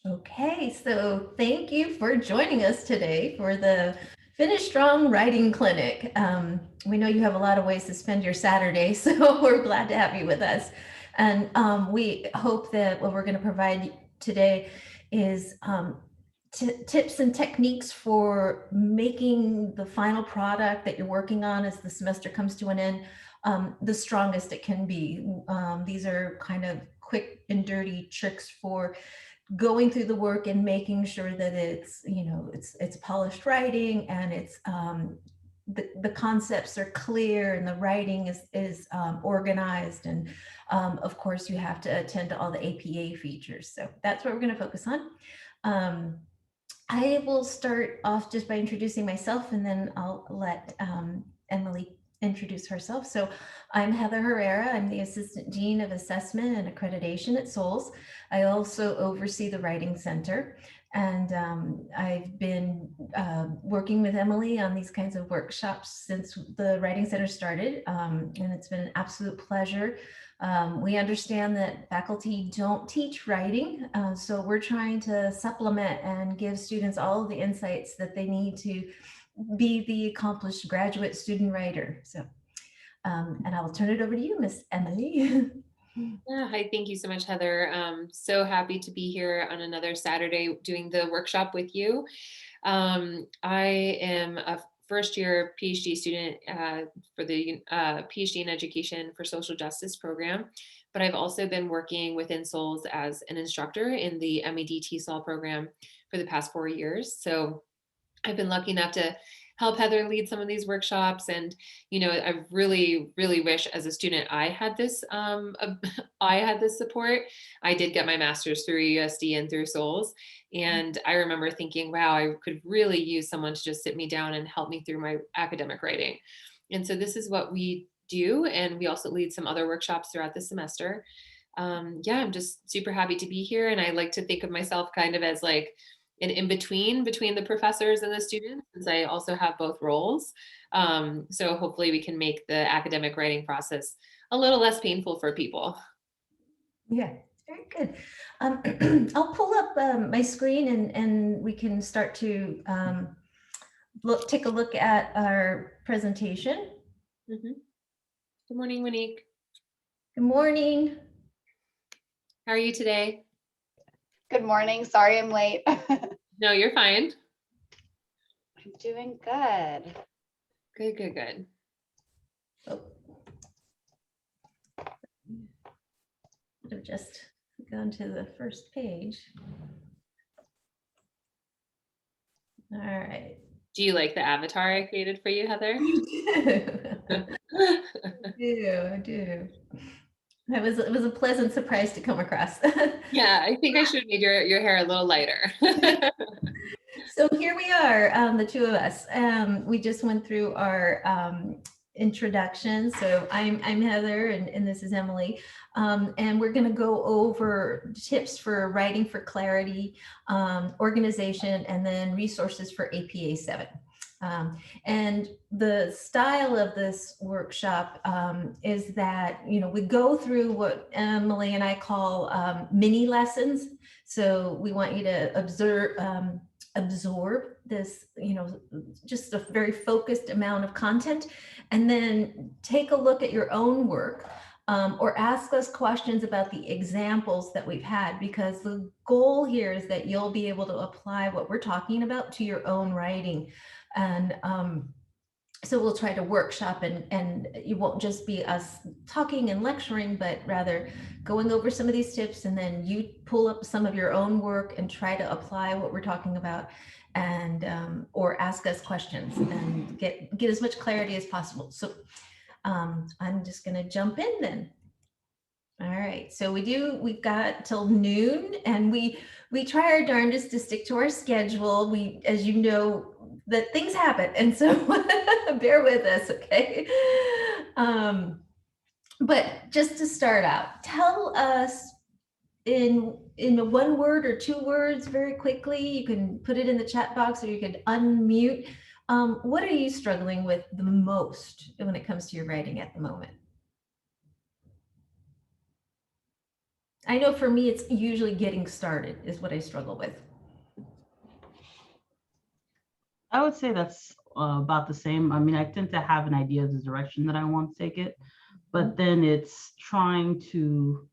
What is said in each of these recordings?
Okay, so thank you for joining us today for the Finish Strong Writing Clinic. We know you have a lot of ways to spend your Saturday, so we're glad to have you with us. And we hope that what we're going to provide today is tips and techniques for making the final product that you're working on as the semester comes to an end the strongest it can be. These are kind of quick and dirty tricks for going through the work and making sure that it's, it's polished writing, and it's the concepts are clear, and the writing is organized, and of course you have to attend to all the APA features. So that's what we're going to focus on. I will start off just by introducing myself, and then I'll let Emily introduce herself. So I'm Heather Herrera. I'm the Assistant Dean of Assessment and Accreditation at SOLS. I also oversee the Writing Center. And I've been working with Emily on these kinds of workshops since the Writing Center started. And it's been an absolute pleasure. We understand that faculty don't teach writing, so we're trying to supplement and give students all of the insights that they need to be the accomplished graduate student writer. So, and I will turn it over to you, Miss Emily. Yeah, hi, thank you so much, Heather. So happy to be here on another Saturday doing the workshop with you. I am a first year PhD student for the PhD in Education for Social Justice program, but I've also been working within SOLS as an instructor in the MED TESOL program for the past 4 years. So I've been lucky enough to help Heather lead some of these workshops. And, I really, really wish as a student, I had this, I had this support. I did get my master's through USD and through SOLS. And I remember thinking, wow, I could really use someone to just sit me down and help me through my academic writing. And so this is what we do. And we also lead some other workshops throughout the semester. Yeah, I'm just super happy to be here. And I like to think of myself kind of as like, an in between the professors and the students, since I also have both roles. So hopefully we can make the academic writing process a little less painful for people. Yeah, very good. I'll pull up my screen, and we can start to take a look at our presentation. Mhm. Good morning, Monique. Good morning. How are you today? Good morning. Sorry I'm late. I'm No, you're fine. doing good. Good, good, good. Oh. I've just gone to the first page. All right. Do you like the avatar I created for you, Heather? I do. It was a pleasant surprise to come across. Yeah, I think I should have made your hair a little lighter. So here we are, the two of us. We just went through our introduction. So I'm Heather, and this is Emily. And we're going to go over tips for writing for clarity, organization, and then resources for APA 7. And the style of this workshop is that, we go through what Emily and I call mini lessons. So we want you to absorb this, just a very focused amount of content, and then take a look at your own work, or ask us questions about the examples that we've had, because the goal here is that you'll be able to apply what we're talking about to your own writing. And so we'll try to workshop, and it won't just be us talking and lecturing, but rather going over some of these tips, and then you pull up some of your own work and try to apply what we're talking about, and or ask us questions and get as much clarity as possible. So I'm just going to jump in then. All right, so we've got till noon, and we try our darndest to stick to our schedule. We, as you know, that things happen, and so bear with us, okay? But just to start out, tell us in one word or two words very quickly. You can put it in the chat box, or you could unmute. What are you struggling with the most when it comes to your writing at the moment? I know for me, it's usually getting started is what I struggle with. I would say that's about the same. I mean, I tend to have an idea of the direction that I want to take it, but then it's trying to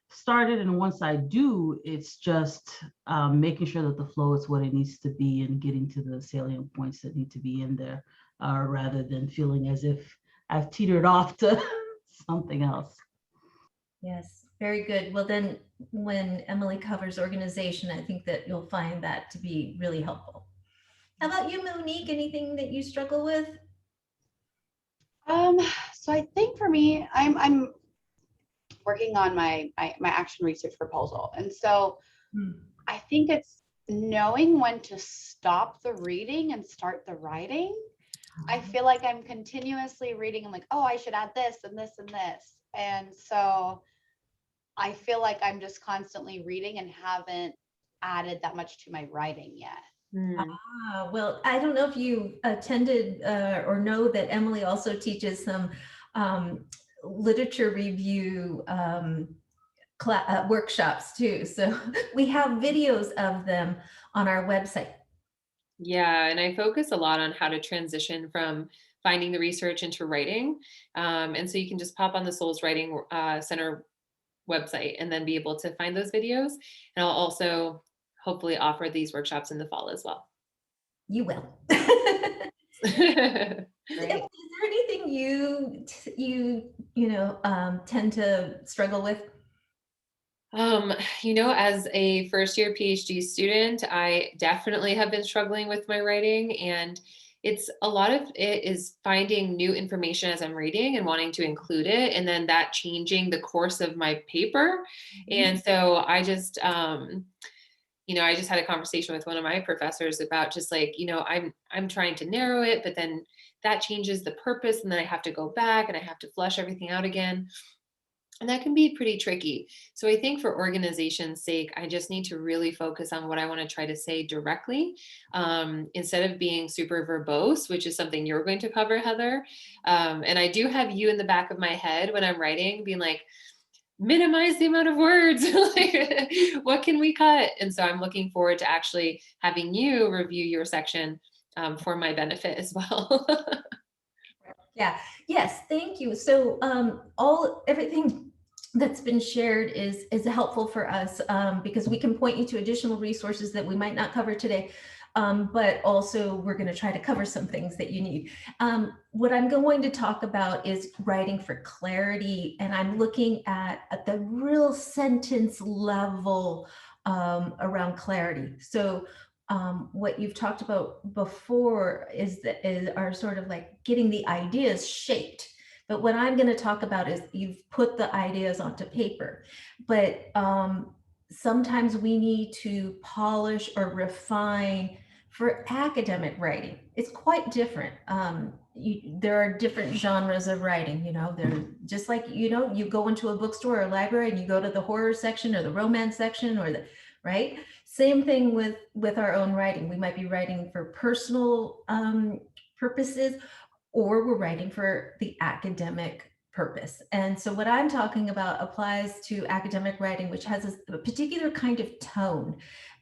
start it. And once I do, it's just making sure that the flow is what it needs to be and getting to the salient points that need to be in there, rather than feeling as if I've teetered off to something else. Yes, very good. Well, then when Emily covers organization, I think that you'll find that to be really helpful. How about you, Monique? Anything that you struggle with? So I think for me, I'm working on my action research proposal. And so I think it's knowing when to stop the reading and start the writing. I feel like I'm continuously reading. I'm like, oh, I should add this and this and this. And so I feel like I'm just constantly reading and haven't added that much to my writing yet. Well, I don't know if you attended or know that Emily also teaches some literature review workshops too. So we have videos of them on our website. Yeah, and I focus a lot on how to transition from finding the research into writing. And so you can just pop on the Souls Writing Center website and then be able to find those videos. And I'll also hopefully offer these workshops in the fall as well. You will. Great. Is there anything you tend to struggle with? As a first year PhD student, I definitely have been struggling with my writing, and it's a lot of it is finding new information as I'm reading and wanting to include it, and then that changing the course of my paper. And so I just had a conversation with one of my professors about just like, I'm trying to narrow it, but then that changes the purpose, and then I have to go back and I have to flesh everything out again. And that can be pretty tricky. So I think for organization's sake, I just need to really focus on what I want to try to say directly, instead of being super verbose, which is something you're going to cover, Heather. And I do have you in the back of my head when I'm writing, being like, minimize the amount of words. Like, what can we cut? And so I'm looking forward to actually having you review your section for my benefit as well. Yeah. Yes. Thank you. So everything that's been shared is helpful for us because we can point you to additional resources that we might not cover today, but also we're going to try to cover some things that you need. What I'm going to talk about is writing for clarity, and I'm looking at the real sentence level around clarity. So what you've talked about before are sort of like getting the ideas shaped. But what I'm going to talk about is you've put the ideas onto paper, but sometimes we need to polish or refine. For academic writing, it's quite different. There are different genres of writing, they're just like, you go into a bookstore or a library and you go to the horror section or the romance section right? Same thing with our own writing. We might be writing for personal purposes, or we're writing for the academic purpose. And so what I'm talking about applies to academic writing, which has a particular kind of tone.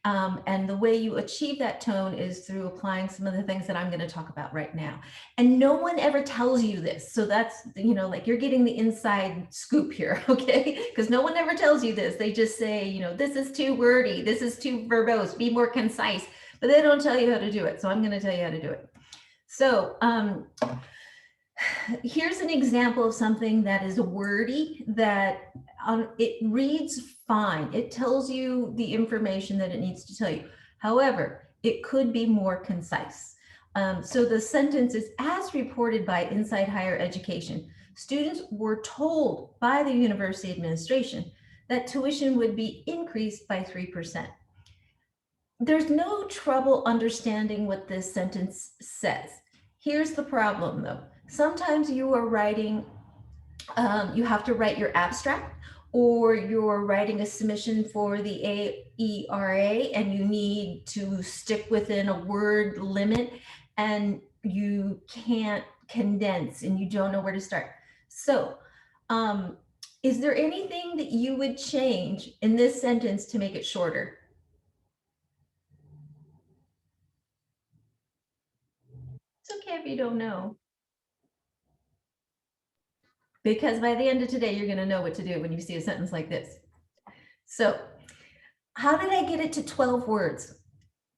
And the way you achieve that tone is through applying some of the things that I'm going to talk about right now. And no one ever tells you this. So that's, like you're getting the inside scoop here, okay? Because no one ever tells you this. They just say, this is too wordy, this is too verbose, be more concise, but they don't tell you how to do it. So I'm going to tell you how to do it. So here's an example of something that is wordy, that it reads fine. It tells you the information that it needs to tell you. However, it could be more concise. So the sentence is, as reported by Inside Higher Education, students were told by the university administration that tuition would be increased by 3%. There's no trouble understanding what this sentence says. Here's the problem though. Sometimes you are writing, you have to write your abstract, or you're writing a submission for the AERA and you need to stick within a word limit and you can't condense and you don't know where to start. So Is there anything that you would change in this sentence to make it shorter? It's okay if you don't know. Because by the end of today, you're going to know what to do when you see a sentence like this. So, how did I get it to 12 words?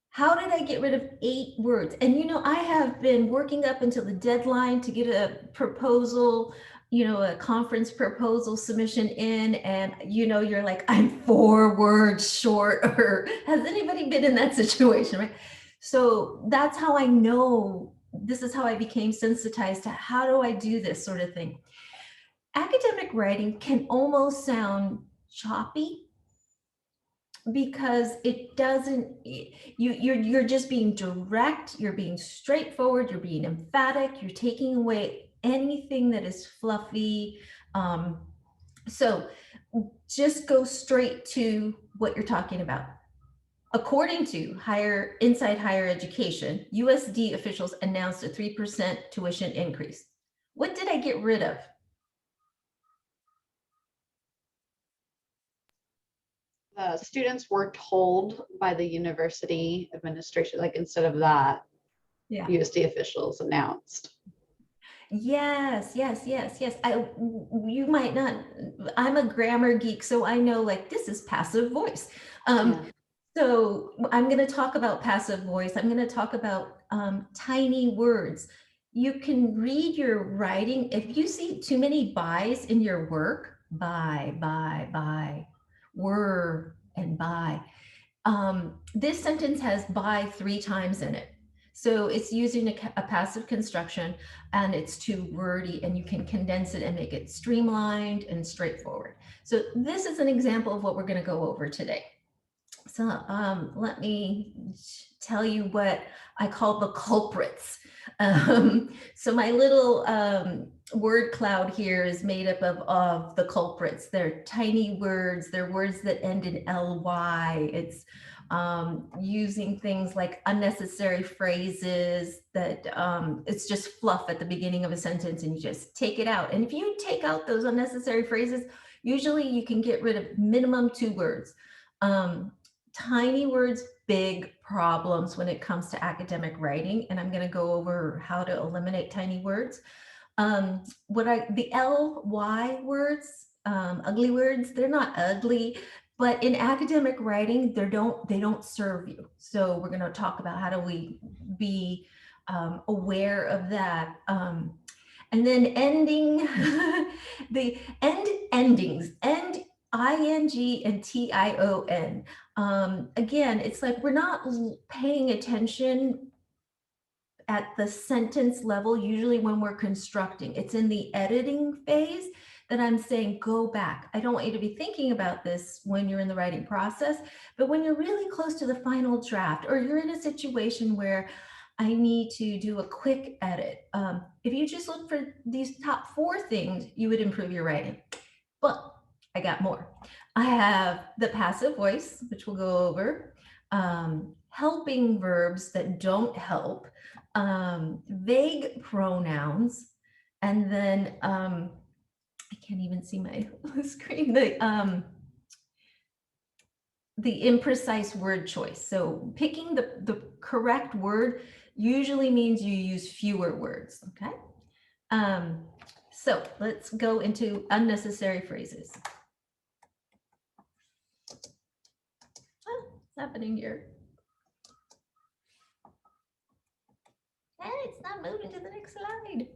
How did I get rid of 8 words? And you know, I have been working up until the deadline to get a proposal, you know, a conference proposal submission in, and you know, you're like, I'm 4 words short. Or has anybody been in that situation, right? So that's how I know, this is how I became sensitized to how do I do this sort of thing. Academic writing can almost sound choppy because it doesn't, you're just being direct, you're being straightforward, you're being emphatic, you're taking away anything that is fluffy. So just go straight to what you're talking about. According to Inside Higher Education, USD officials announced a 3% tuition increase. What did I get rid of? The students were told by the university administration, like instead of that, Yeah. USD officials announced. Yes. You might not, I'm a grammar geek, so I know like this is passive voice. Yeah. So I'm going to talk about passive voice. I'm going to talk about tiny words. You can read your writing. If you see too many byes in your work, by, were, and by. This sentence has by 3 times in it. So it's using a passive construction, and it's too wordy, and you can condense it and make it streamlined and straightforward. So this is an example of what we're going to go over today. So let me tell you what I call the culprits. So my little word cloud here is made up of the culprits. They're tiny words. They're words that end in ly. It's using things like unnecessary phrases that it's just fluff at the beginning of a sentence, and you just take it out. And if you take out those unnecessary phrases, usually you can get rid of minimum 2 words. Tiny words, big problems when it comes to academic writing. And I'm going to go over how to eliminate tiny words. The ly words, ugly words, they're not ugly, but in academic writing, they don't serve you. So we're going to talk about how do we be aware of that. And then ending, the endings, ing and tion. Again, it's like we're not paying attention at the sentence level, usually when we're constructing. It's in the editing phase that I'm saying, go back. I don't want you to be thinking about this when you're in the writing process, but when you're really close to the final draft, or you're in a situation where I need to do a quick edit. If you just look for these top 4 things, you would improve your writing. But I got more. I have the passive voice, which we'll go over, helping verbs that don't help, vague pronouns, and then I can't even see my screen, the imprecise word choice. So picking the correct word usually means you use fewer words, okay? So let's go into unnecessary phrases. What's happening here? And it's not moving to the next slide.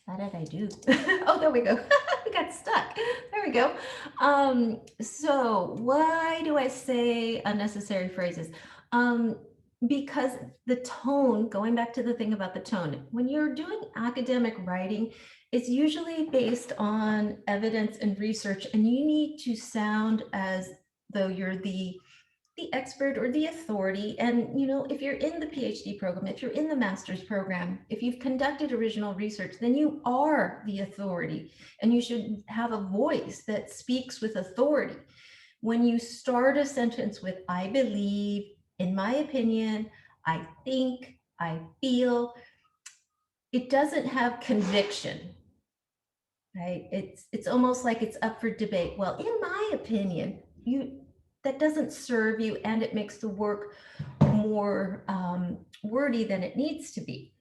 What did I do? Oh, there we go. We got stuck. There we go. So why do I say unnecessary phrases? Because the tone, going back to the thing about the tone, when you're doing academic writing, it's usually based on evidence and research, and you need to sound as though you're the expert or the authority. And you know, if you're in the PhD program, if you're in the master's program, if you've conducted original research, then you are the authority, and you should have a voice that speaks with authority. When you start a sentence with I believe, in my opinion, I think, I feel, it doesn't have conviction, right? It's almost like it's up for debate. Well, in my opinion, that doesn't serve you, and it makes the work more wordy than it needs to be.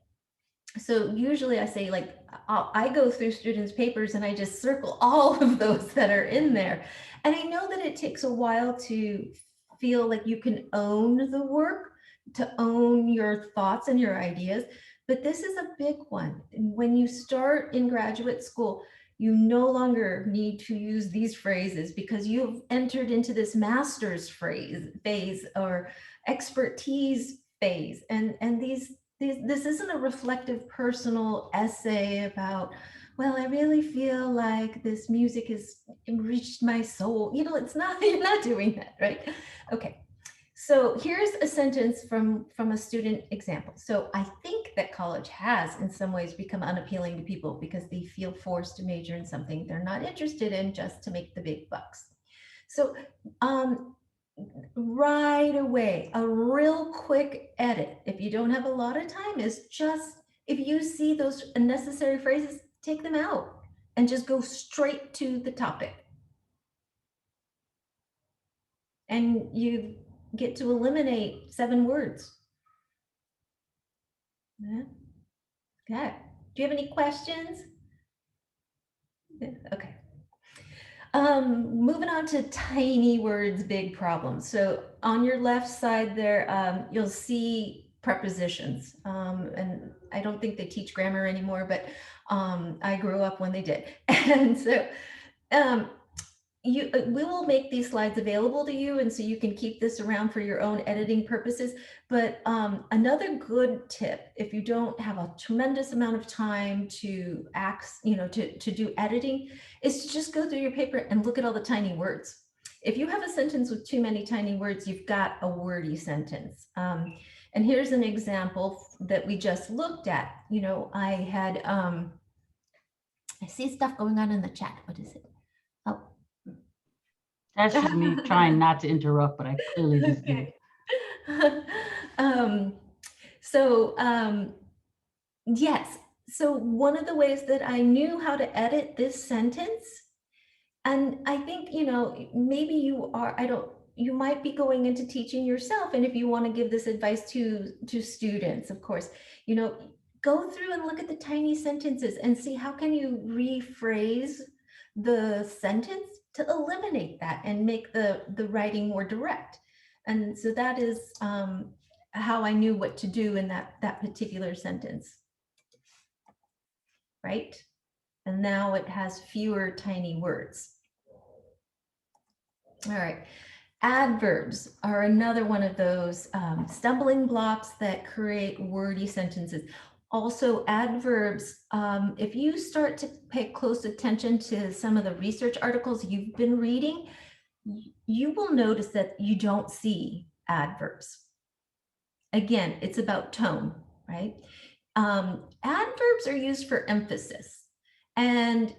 So usually I say, like, I go through students' papers and I just circle all of those that are in there. And I know that it takes a while to feel like you can own the work, to own your thoughts and your ideas. But this is a big one. When you start in graduate school, you no longer need to use these phrases because you've entered into this master's phase or expertise phase. And this isn't a reflective personal essay about, well, I really feel like this music has enriched my soul. It's not, you're not doing that, right? Okay. So here's a sentence from a student example. So I think that college has in some ways become unappealing to people because they feel forced to major in something they're not interested in just to make the big bucks. So right away, a real quick edit, if you don't have a lot of time, is just, if you see those unnecessary phrases, take them out and just go straight to the topic. And you get to eliminate 7 words. Yeah. Okay. Do you have any questions? Okay. Moving on to tiny words, big problems. So on your left side there, you'll see prepositions. And I don't think they teach grammar anymore, but I grew up when they did. And so we will make these slides available to you, and so you can keep this around for your own editing purposes. But another good tip, if you don't have a tremendous amount of time to to do editing, is to just go through your paper and look at all the tiny words. If you have a sentence with too many tiny words, you've got a wordy sentence. And here's an example that we just looked at. I had, I see stuff going on in the chat. What is it? Oh. That's just me trying not to interrupt, but I clearly just did. Yes. So one of the ways that I knew how to edit this sentence, and I think, maybe you might be going into teaching yourself. And if you want to give this advice to students, of course, go through and look at the tiny sentences and see how can you rephrase the sentence to eliminate that and make the writing more direct. And so that is how I knew what to do in that particular sentence. Right? And now it has fewer tiny words. All right. Adverbs are another one of those stumbling blocks that create wordy sentences. Also, adverbs, if you start to pay close attention to some of the research articles you've been reading, you will notice that you don't see adverbs. Again, it's about tone, right? Adverbs are used for emphasis, and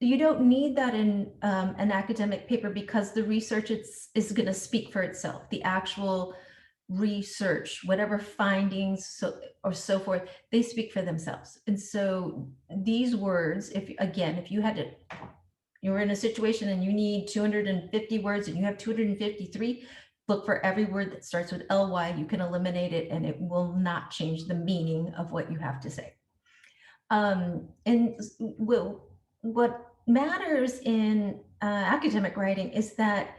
you don't need that in an academic paper because the research is going to speak for itself. The actual research, whatever findings or so forth, they speak for themselves. And so these words, if you were in a situation and you need 250 words and you have 253, look for every word that starts with ly. You can eliminate it and it will not change the meaning of what you have to say. What matters in academic writing is that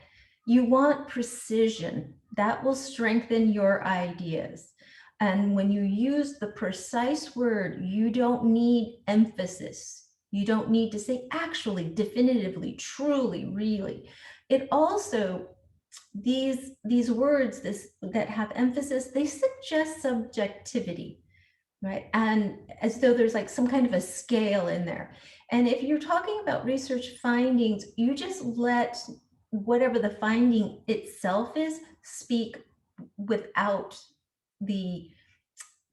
you want precision. That will strengthen your ideas. And when you use the precise word, you don't need emphasis. You don't need to say actually, definitively, truly, really. It also, these words that have emphasis, they suggest subjectivity, right? And as though there's like some kind of a scale in there. And if you're talking about research findings, you just let whatever the finding itself is speak without the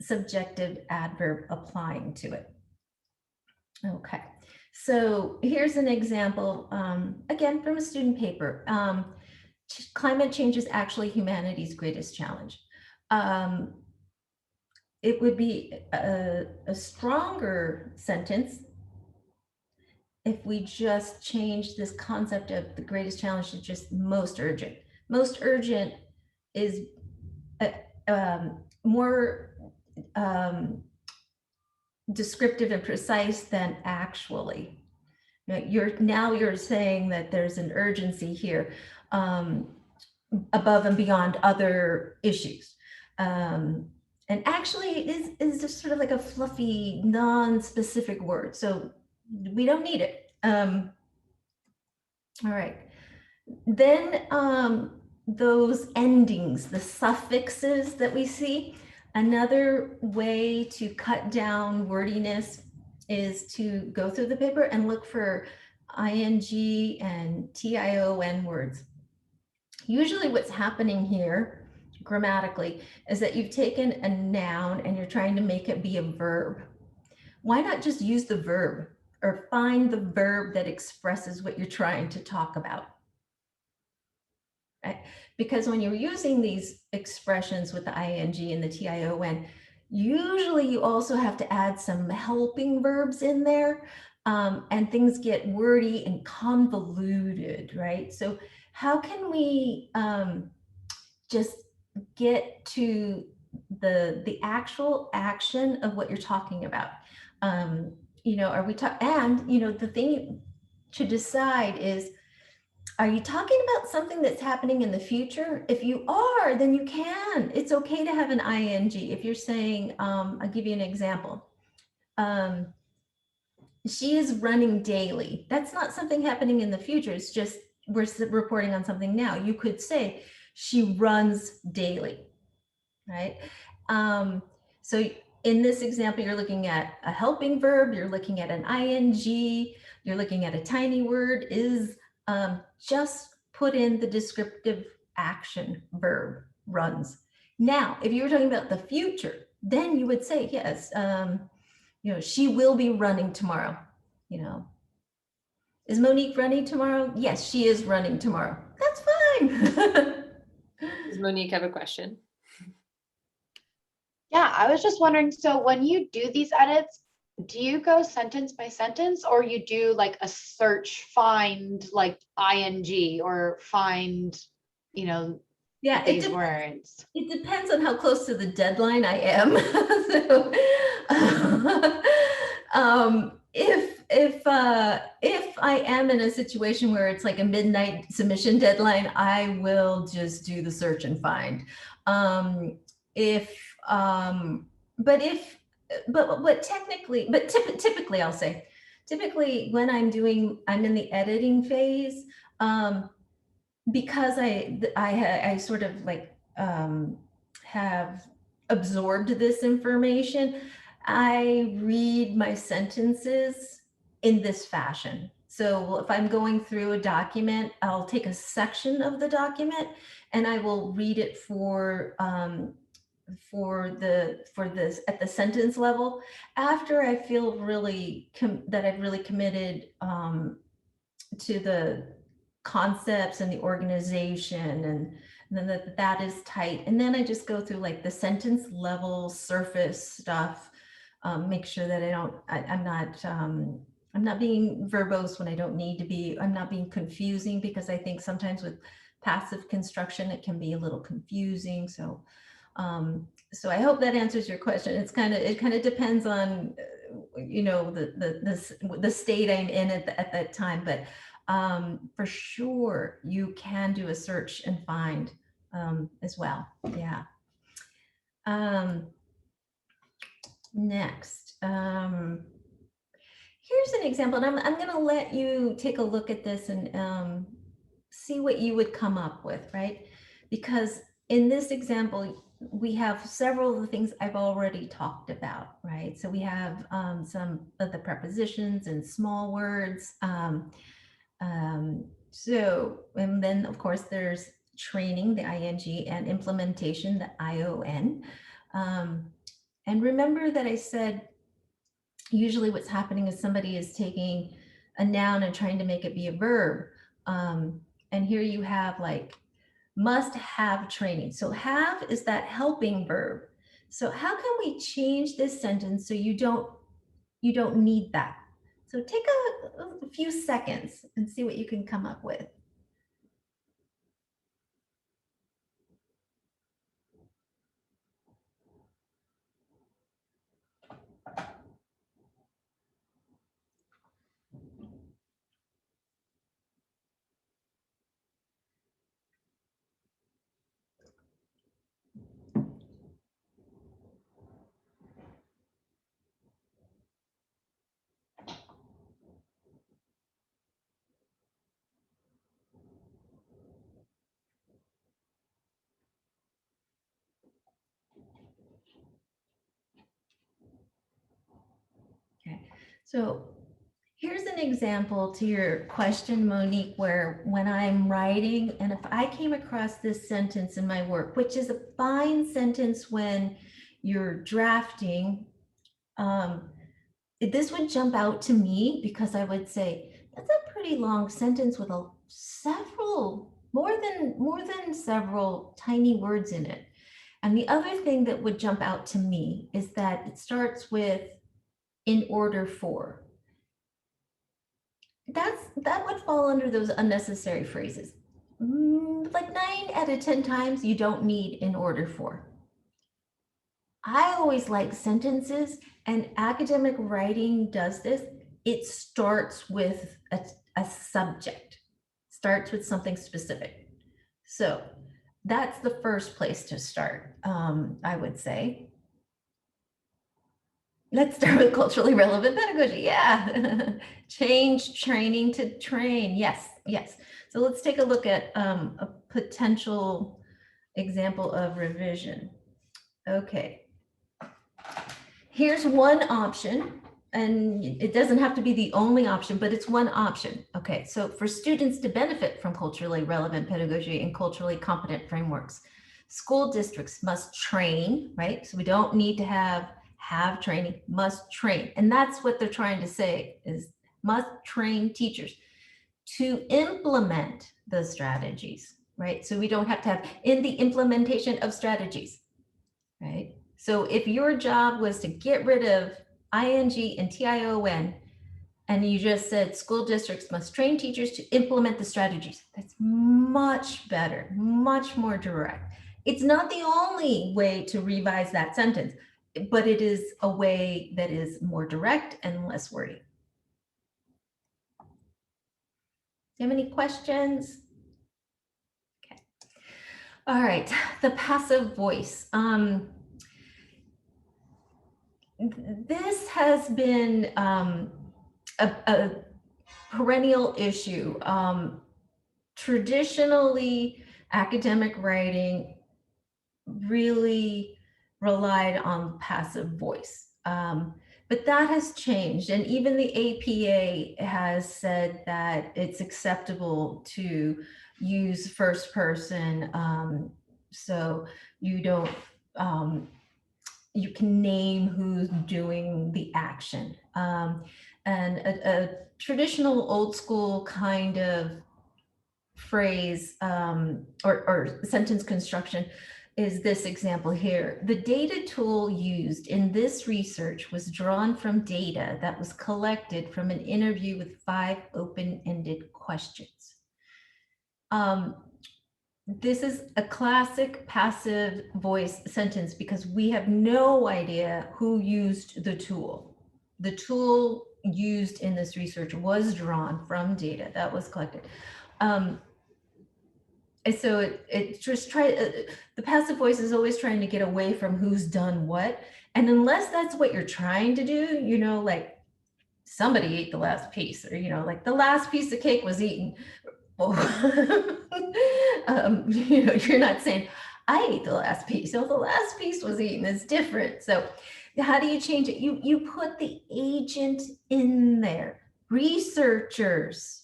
subjective adverb applying to it. Okay, so here's an example, again, from a student paper. Climate change is actually humanity's greatest challenge. it would be a stronger sentence if we just change this concept of the greatest challenge to just most urgent. Most urgent is more descriptive and precise than actually. You're saying that there's an urgency here above and beyond other issues. And actually is just sort of like a fluffy, non-specific word. So we don't need it. All right. Then those endings, the suffixes that we see, another way to cut down wordiness is to go through the paper and look for ing and tion words. Usually what's happening here grammatically is that you've taken a noun and you're trying to make it be a verb. Why not just use the verb or find the verb that expresses what you're trying to talk about? Right? Because when you're using these expressions with the ing and the tion, usually you also have to add some helping verbs in there, and things get wordy and convoluted, right? So how can we just get to the actual action of what you're talking about? Are we talking? And the thing to decide is, are you talking about something that's happening in the future? If you are, then you can. It's okay to have an ing. If you're saying, I'll give you an example. She is running daily. That's not something happening in the future. It's just we're reporting on something now. You could say she runs daily, right? So in this example, you're looking at a helping verb, you're looking at an ing, you're looking at a tiny word. Is just put in the descriptive action verb, runs. Now, if you were talking about the future, then you would say, yes, she will be running tomorrow. Is Monique running tomorrow? Yes, she is running tomorrow. That's fine. Does Monique have a question? Yeah, I was just wondering, so when you do these edits, do you go sentence by sentence, or you do like a search, find like ing, or find, Yeah, these words? It depends on how close to the deadline I am. So, if I am in a situation where it's like a midnight submission deadline, I will just do the search and find. Typically I'll say, typically when I'm in the editing phase, because I sort of like have absorbed this information, I read my sentences in this fashion. So if I'm going through a document, I'll take a section of the document and I will read it for this at the sentence level. After I feel really that I've really committed to the concepts and the organization, and then that is tight. And then I just go through like the sentence level surface stuff, make sure that I'm not being verbose when I don't need to be. I'm not being confusing, because I think sometimes with passive construction, it can be a little confusing. So I hope that answers your question. It kind of depends on, the state I'm in at that time, but for sure you can do a search and find as well. Yeah. Next, here's an example, and I'm going to let you take a look at this and see what you would come up with, right? Because in this example, we have several of the things I've already talked about, right? So we have some of the prepositions and small words. And then of course there's training, the ing, and implementation, the ion. And remember that I said, usually what's happening is somebody is taking a noun and trying to make it be a verb. And here you have like, must have training. So have is that helping verb So how can we change this sentence so you don't need that? So take a few seconds and see what you can come up with. Okay, so here's an example to your question, Monique, where when I'm writing, and if I came across this sentence in my work, which is a fine sentence when you're drafting, this would jump out to me because I would say, that's a pretty long sentence with more than several tiny words in it. And the other thing that would jump out to me is that it starts with in order for. That would fall under those unnecessary phrases. Like 9 out of 10 times you don't need in order for. I always like sentences, and academic writing does this. It starts with a subject, starts with something specific. So that's the first place to start, I would say. Let's start with culturally relevant pedagogy. Yeah. Change training to train. Yes, yes. So let's take a look at a potential example of revision. Okay. Here's one option, and it doesn't have to be the only option, but it's one option. Okay, so for students to benefit from culturally relevant pedagogy and culturally competent frameworks, school districts must train, right? So we don't need to have training, must train. And that's what they're trying to say is must train teachers to implement the strategies, right? So we don't have to have in the implementation of strategies, right? So if your job was to get rid of ing and tion, and you just said school districts must train teachers to implement the strategies, that's much better, much more direct. It's not the only way to revise that sentence, but it is a way that is more direct and less wordy. Do you have any questions? Okay. All right, the passive voice. This has been a perennial issue. Traditionally, academic writing really relied on passive voice. But that has changed. And even the APA has said that it's acceptable to use first person. So you don't, you can name who's doing the action. And a traditional old school kind of phrase or sentence construction is this example here. The data tool used in this research was drawn from data that was collected from an interview with 5 open-ended questions. This is a classic passive voice sentence because we have no idea who used the tool. The tool used in this research was drawn from data that was collected. And so it just the passive voice is always trying to get away from who's done what. And unless that's what you're trying to do, you know, like somebody ate the last piece, or, you know, like the last piece of cake was eaten. You know, you're not saying, I ate the last piece. So the last piece was eaten is different. So how do you change it? You put the agent in there. Researchers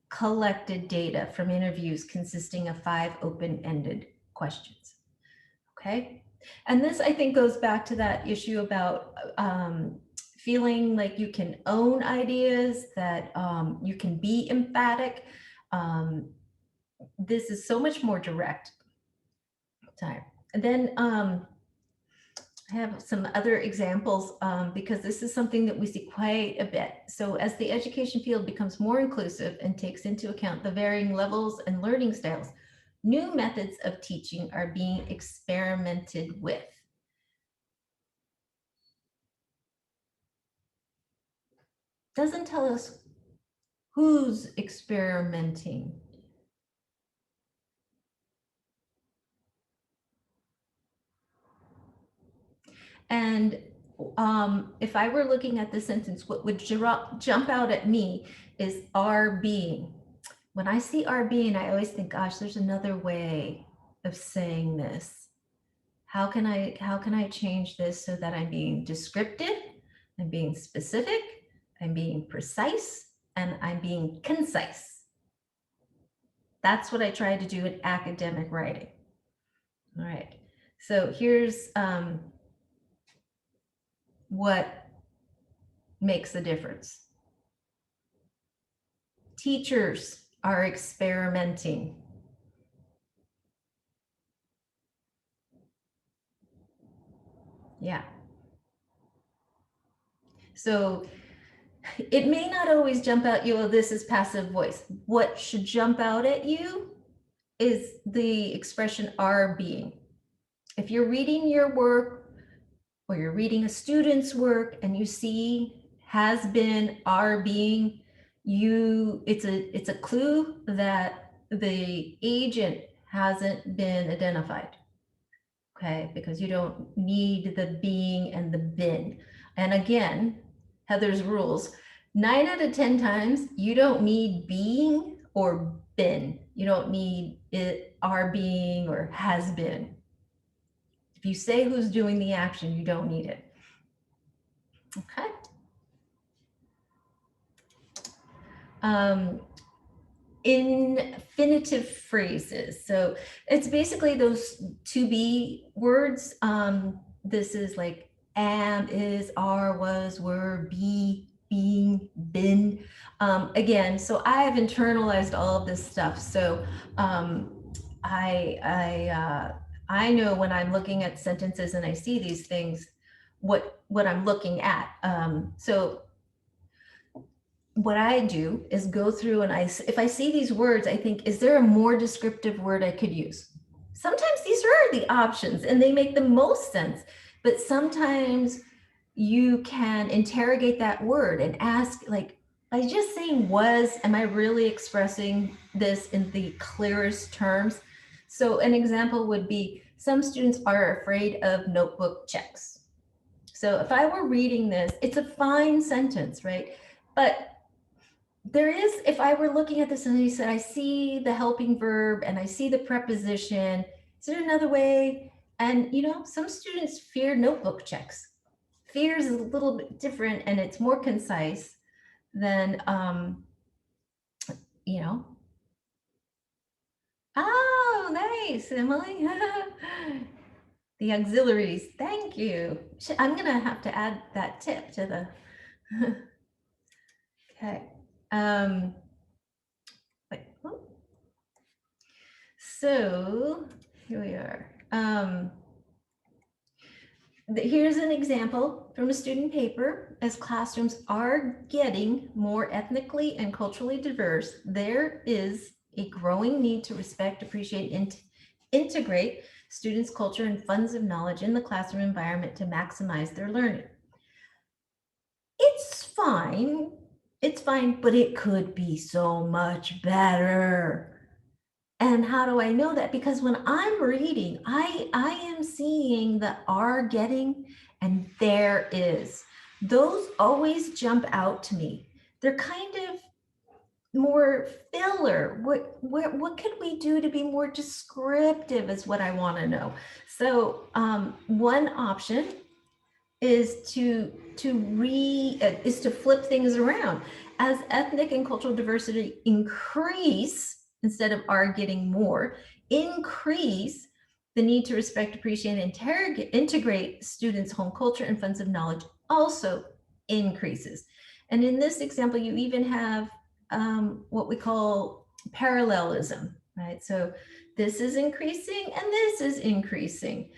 collected data from interviews consisting of 5 open-ended questions. Okay. And this, I think, goes back to that issue about feeling like you can own ideas, that you can be emphatic. This is so much more direct. Time. And then I have some other examples because this is something that we see quite a bit. So as the education field becomes more inclusive and takes into account the varying levels and learning styles, new methods of teaching are being experimented with. Doesn't tell us who's experimenting. And if I were looking at the sentence, what would jump out at me is are being. When I see are being, I always think, gosh, there's another way of saying this. How can I change this so that I'm being descriptive, I'm being specific, I'm being precise, and I'm being concise. That's what I try to do in academic writing. All right, so here's what makes the difference. Teachers are experimenting. Yeah. So it may not always jump out you, oh, this is passive voice. What should jump out at you is the expression are being. If you're reading your work or you're reading a student's work and you see has been, are being, it's a clue that the agent hasn't been identified. Okay, because you don't need the being and the been. And again, Heather's rules, 9 out of 10 times, you don't need being or been. You don't need it, are being or has been. If you say who's doing the action, you don't need it. Okay. Infinitive phrases. So it's basically those to be words. This is like am, is, are, was, were, be, being, been. Again, so I have internalized all of this stuff. So I know when I'm looking at sentences and I see these things, what I'm looking at. So what I do is go through and if I see these words, I think, is there a more descriptive word I could use? Sometimes these are the options and they make the most sense, but sometimes you can interrogate that word and ask, like, by just saying was, am I really expressing this in the clearest terms? So an example would be, some students are afraid of notebook checks. So if I were reading this, it's a fine sentence, right? But there is, if I were looking at this and you said, I see the helping verb and I see the preposition, is there another way? And, some students fear notebook checks. Fear is a little bit different and it's more concise than, oh, nice, Emily. The auxiliaries, thank you. I'm going to have to add that tip to the, okay. Wait, oh. So here we are. Here's an example from a student paper. As classrooms are getting more ethnically and culturally diverse, there is a growing need to respect, appreciate, and integrate students' culture and funds of knowledge in the classroom environment to maximize their learning. It's fine, but it could be so much better. And how do I know that? Because when I'm reading, I am seeing the are getting and there is. Those always jump out to me. They're kind of more filler. What could we do to be more descriptive is what I want to know. So one option is to flip things around. As ethnic and cultural diversity increase, instead of are getting more, increase, the need to respect, appreciate, and integrate students' home culture and funds of knowledge also increases. And in this example, you even have what we call parallelism, right? So this is increasing and this is increasing.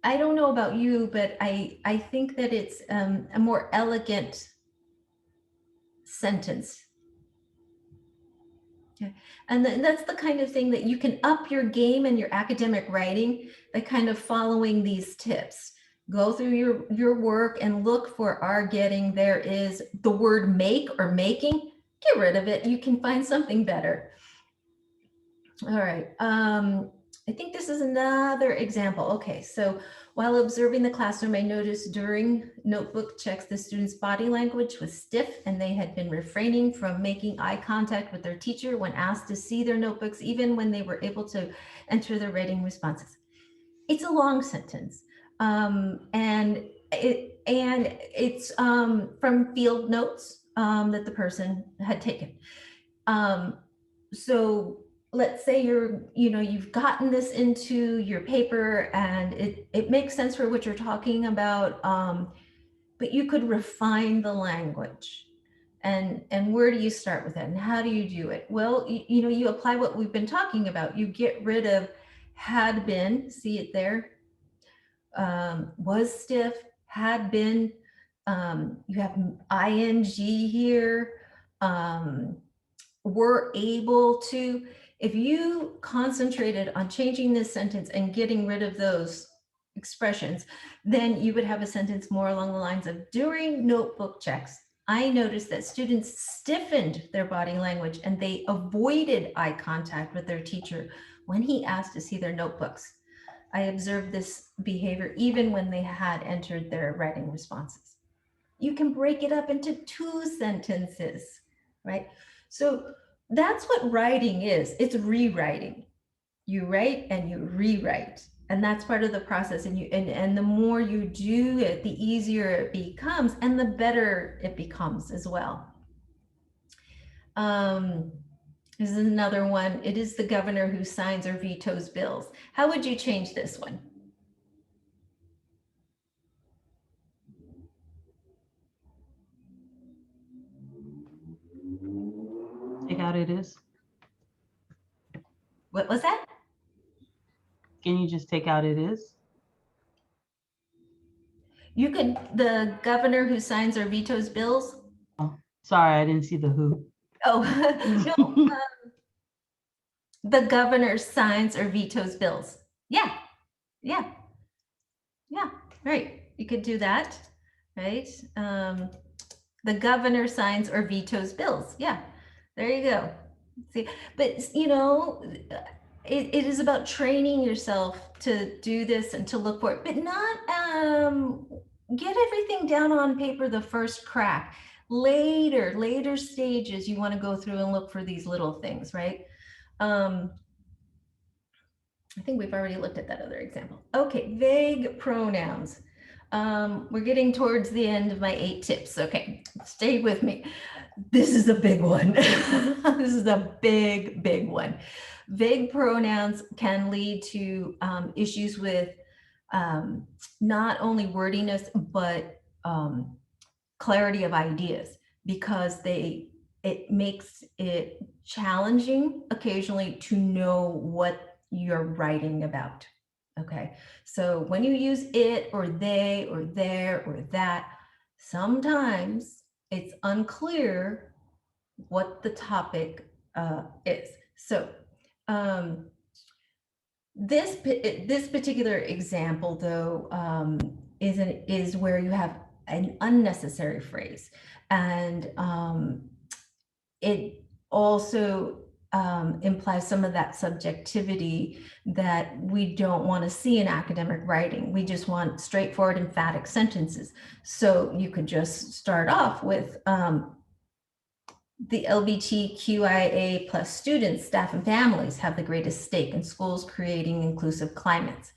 I don't know about you, but I think that it's a more elegant sentence. Okay. And that's the kind of thing that you can up your game in your academic writing by kind of following these tips. Go through your work and look for are getting, there is the word make or making, get rid of it. You can find something better. All right. I think this is another example. Okay, so while observing the classroom, I noticed during notebook checks, the students' body language was stiff and they had been refraining from making eye contact with their teacher when asked to see their notebooks, even when they were able to enter their writing responses. It's a long sentence. And it's from field notes that the person had taken. So let's say you've gotten this into your paper and it makes sense for what you're talking about, but you could refine the language. And where do you start with it and how do you do it? Well, you apply what we've been talking about. You get rid of had been, see it there, was stiff, had been, you have ing here, were able to. If you concentrated on changing this sentence and getting rid of those expressions, then you would have a sentence more along the lines of, during notebook checks, I noticed that students stiffened their body language and they avoided eye contact with their teacher when he asked to see their notebooks. I observed this behavior even when they had entered their writing responses. You can break it up into 2 sentences, right? So that's what writing is. It's rewriting. You write and you rewrite. And that's part of the process. And the more you do it, the easier it becomes and the better it becomes as well. This is another one. It is the governor who signs or vetoes bills. How would you change this one? Take out it is. What was that? Can you just take out it is? You could, the governor who signs or vetoes bills. Oh, sorry, I didn't see the who. Oh, no. The governor signs or vetoes bills. Yeah, yeah, yeah, right. You could do that, right? The governor signs or vetoes bills. Yeah, there you go. See, but it is about training yourself to do this and to look for it, but not get everything down on paper the first crack. Later stages, you want to go through and look for these little things, right? I think we've already looked at that other example. Okay, vague pronouns. We're getting towards the end of my 8 tips. Okay, stay with me. This is a big one. This is a big one. Vague pronouns can lead to issues with not only wordiness, but clarity of ideas, because it makes it challenging occasionally to know what you're writing about. Okay, so when you use it or they or there or that, sometimes it's unclear what the topic is. So this particular example, though, is where you have an unnecessary phrase, and it also implies some of that subjectivity that we don't want to see in academic writing. We just want straightforward, emphatic sentences. So you could just start off with the LGBTQIA plus students, staff, and families have the greatest stake in schools creating inclusive climates.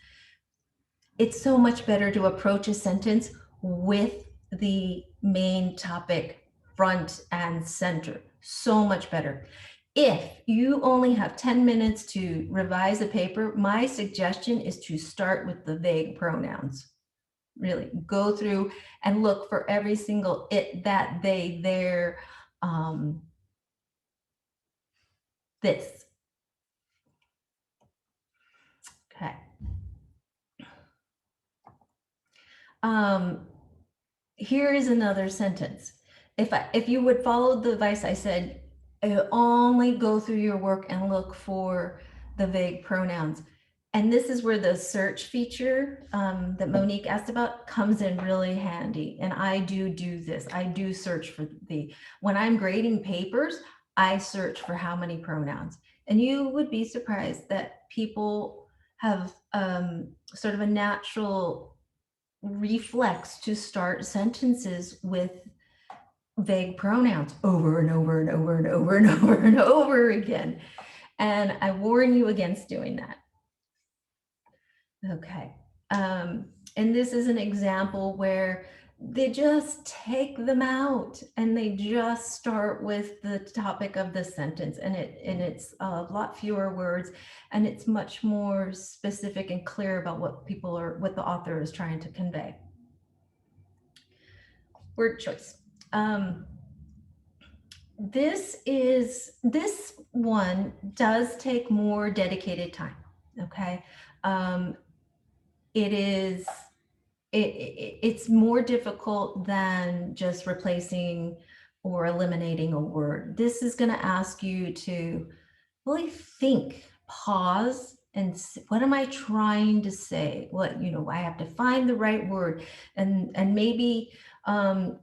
It's so much better to approach a sentence with the main topic front and center. So much better. If you only have 10 minutes to revise a paper, my suggestion is to start with the vague pronouns. Really go through and look for every single it, that, they, their, this. Okay. Here is another sentence. If you would follow the advice I said, only go through your work and look for the vague pronouns. And this is where the search feature that Monique asked about comes in really handy. And I do this. I do search for when I'm grading papers, I search for how many pronouns. And you would be surprised that people have sort of a natural reflex to start sentences with vague pronouns over and over and over and over and over and over again. And I warn you against doing that. Okay. And this is an example where they just take them out and they just start with the topic of the sentence, and it's a lot fewer words, and it's much more specific and clear about what the author is trying to convey. Word choice. This one does take more dedicated time. Okay. It's more difficult than just replacing or eliminating a word. This is going to ask you to really think, pause, and what am I trying to say? I have to find the right word, and maybe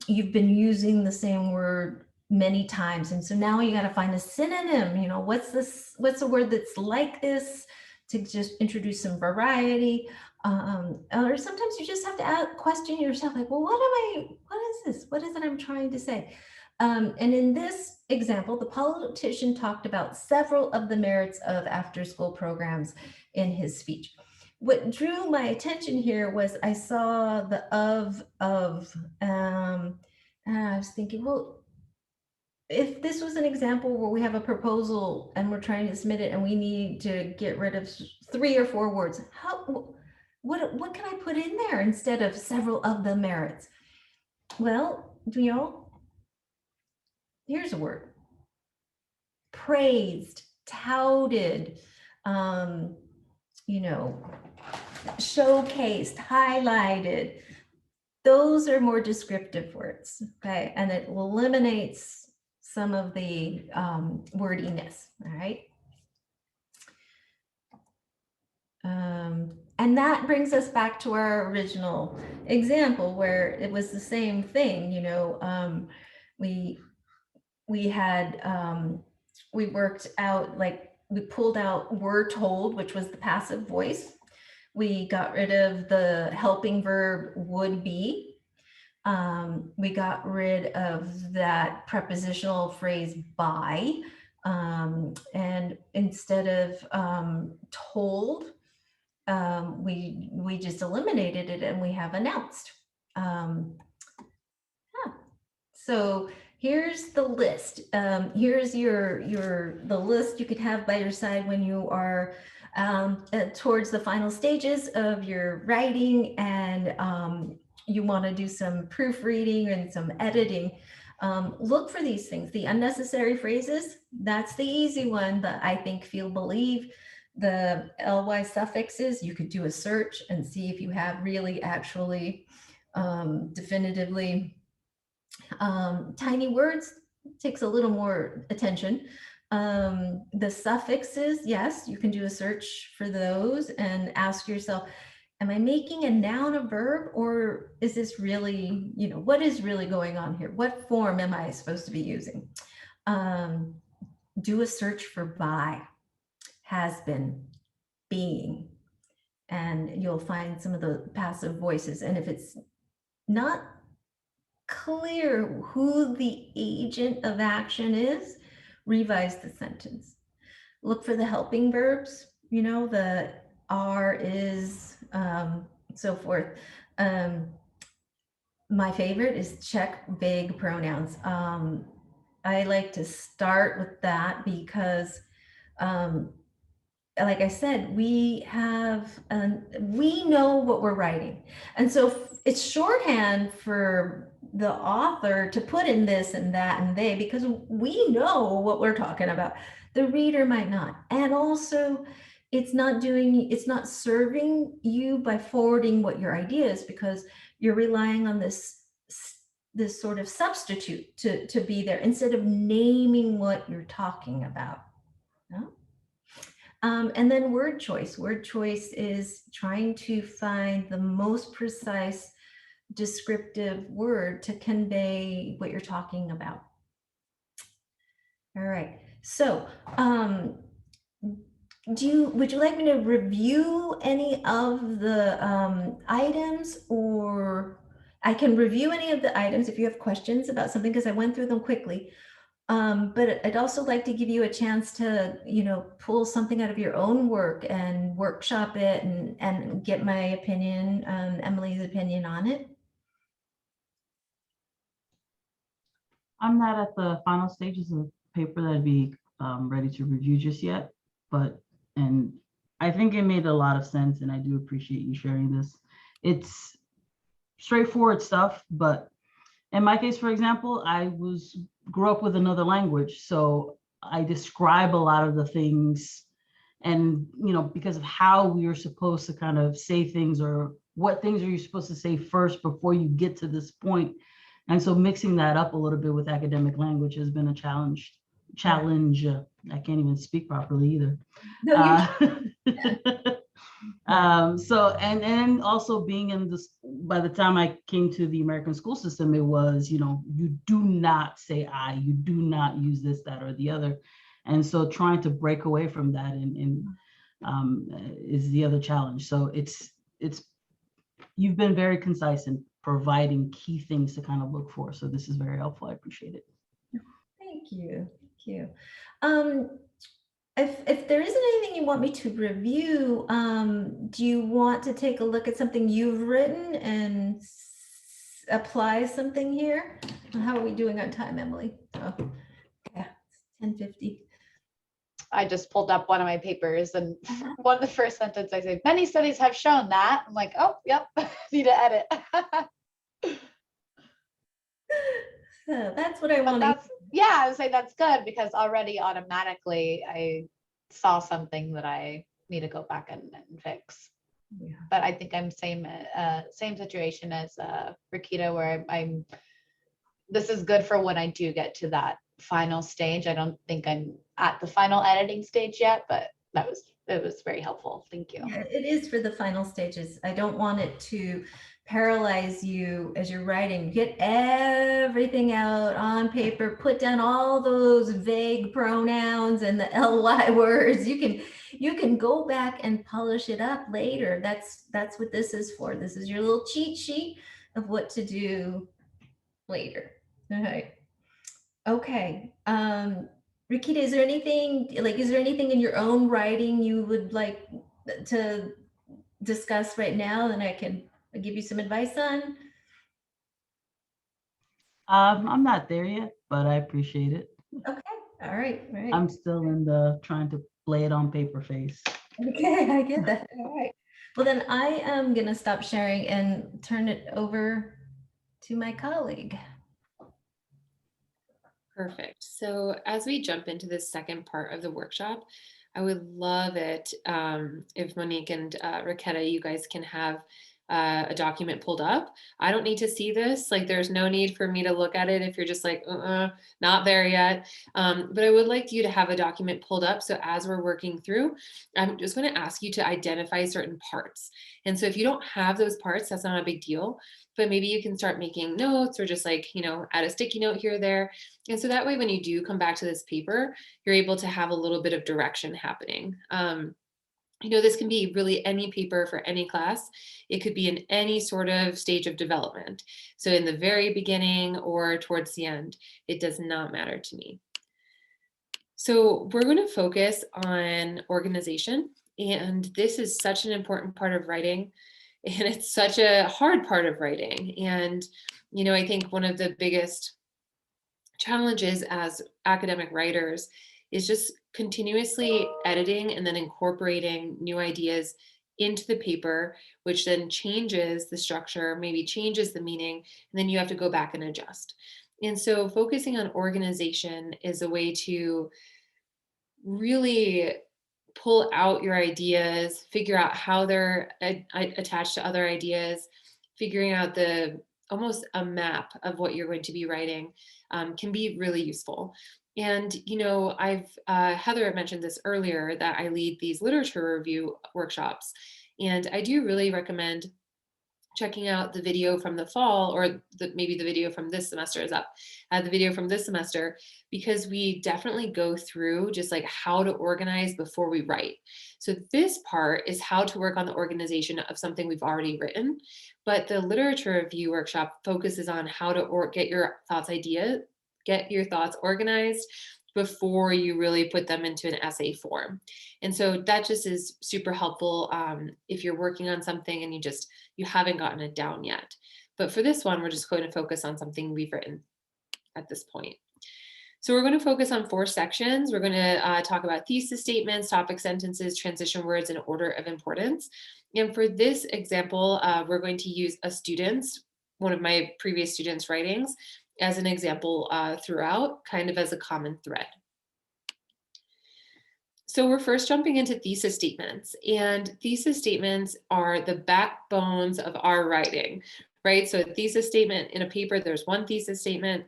you've been using the same word many times, and so now you got to find a synonym. What's a word that's like this, to just introduce some variety. Or sometimes you just have to question yourself, like, well, what is this? What is it I'm trying to say? And in this example, the politician talked about several of the merits of after-school programs in his speech. What drew my attention here was I saw the and I was thinking, well, if this was an example where we have a proposal and we're trying to submit it and we need to get rid of 3 or 4 words, what can I put in there instead of several of the merits? Well, here's a word: praised, touted, showcased, highlighted. Those are more descriptive words, okay? And it eliminates some of the wordiness, all right? And that brings us back to our original example where it was the same thing. We worked out, like, we pulled out "were told," which was the passive voice. We got rid of the helping verb "would be." We got rid of that prepositional phrase "by," and instead of told, we just eliminated it and we have announced. So here's the list. Here's the list you could have by your side when you are towards the final stages of your writing, and you want to do some proofreading and some editing. Look for these things. The unnecessary phrases, that's the easy one, but I think feel, believe. The ly suffixes, you could do a search and see if you have really actually definitively. Tiny words takes a little more attention. The suffixes, yes, you can do a search for those and ask yourself, am I making a noun a verb, or is this really, what is really going on here? What form am I supposed to be using? Do a search for by, has been, being, and you'll find some of the passive voices. And if it's not clear who the agent of action is, revise the sentence. Look for the helping verbs, the are, is, so forth. My favorite is check vague pronouns. I like to start with that because like I said, we know what we're writing. And so it's shorthand for the author to put in this and that and they, because we know what we're talking about. The reader might not. And also it's not serving you by forwarding what your idea is, because you're relying on this sort of substitute to be there instead of naming what you're talking about. No? And then word choice. Word choice is trying to find the most precise descriptive word to convey what you're talking about. All right. So, would you like me to review any of the items, or I can review any of the items if you have questions about something, because I went through them quickly. But I'd also like to give you a chance to, pull something out of your own work and workshop it and get my opinion, Emily's opinion on it. I'm not at the final stages of paper that'd be ready to review just yet, and I think it made a lot of sense, and I do appreciate you sharing this. It's straightforward stuff, but in my case, for example, grew up with another language, so I describe a lot of the things, and because of how we are supposed to kind of say things, or what things are you supposed to say first before you get to this point. And so mixing that up a little bit with academic language has been a challenge. I can't even speak properly either. No, So, and also being in this, by the time I came to the American school system, it was, you do not say I, you do not use this, that, or the other. And so trying to break away from that is the other challenge. So you've been very concise in providing key things to kind of look for. So this is very helpful. I appreciate it. Thank you. Thank you. If there isn't anything you want me to review, do you want to take a look at something you've written and apply something here? How are we doing on time, Emily? Oh, yeah, 10:50. I just pulled up one of my papers, and one of the first sentence I say, many studies have shown that. I'm like, oh, yep, need to edit. So that's what I But want to. yeah, I would say that's good, because already automatically I saw something that I need to go back and fix. Yeah. But I think I'm same situation as Rakita, where this is good for when I do get to that final stage. I don't think I'm at the final editing stage yet, but it was very helpful. Thank you. Yeah, it is for the final stages. I don't want it to paralyze you as you're writing. Get everything out on paper, put down all those vague pronouns and the ly words. You can go back and polish it up later. That's what this is for. This is your little cheat sheet of what to do later. All right. Okay. Rakita, is there anything in your own writing you would like to discuss right now, and I can give you some advice on? I'm not there yet, but I appreciate it. Okay. All right. I'm still in the trying to lay it on paper phase. Okay, I get that. All right. Well, then I am going to stop sharing and turn it over to my colleague. Perfect. So as we jump into the second part of the workshop, I would love it if Monique and Rakita, you guys can have a document pulled up. I don't need to see this. Like, there's no need for me to look at it if you're just like, not there yet. But I would like you to have a document pulled up. So as we're working through, I'm just going to ask you to identify certain parts. And so if you don't have those parts, that's not a big deal. But maybe you can start making notes, or just like, add a sticky note here or there. And so that way, when you do come back to this paper, you're able to have a little bit of direction happening. This can be really any paper for any class. It could be in any sort of stage of development. So in the very beginning or towards the end, it does not matter to me. So we're going to focus on organization. And this is such an important part of writing. And it's such a hard part of writing. And, I think one of the biggest challenges as academic writers is just continuously editing and then incorporating new ideas into the paper, which then changes the structure, maybe changes the meaning, and then you have to go back and adjust. And so focusing on organization is a way to really pull out your ideas, figure out how they're attached to other ideas, figuring out almost a map of what you're going to be writing can be really useful. And, Heather had mentioned this earlier, that I lead these literature review workshops. And I do really recommend checking out the video from the fall, or maybe the video from this semester is up, the video from this semester, because we definitely go through just like how to organize before we write. So this part is how to work on the organization of something we've already written, but the literature review workshop focuses on how to get your thoughts organized before you really put them into an essay form. And so that just is super helpful if you're working on something and you haven't gotten it down yet. But for this one, we're just going to focus on something we've written at this point. So we're going to focus on 4 sections. We're going to talk about thesis statements, topic sentences, transition words, and order of importance. And for this example, we're going to use one of my previous students' writings as an example throughout, kind of as a common thread. So we're first jumping into thesis statements, and thesis statements are the backbones of our writing, right? So a thesis statement in a paper, there's one thesis statement.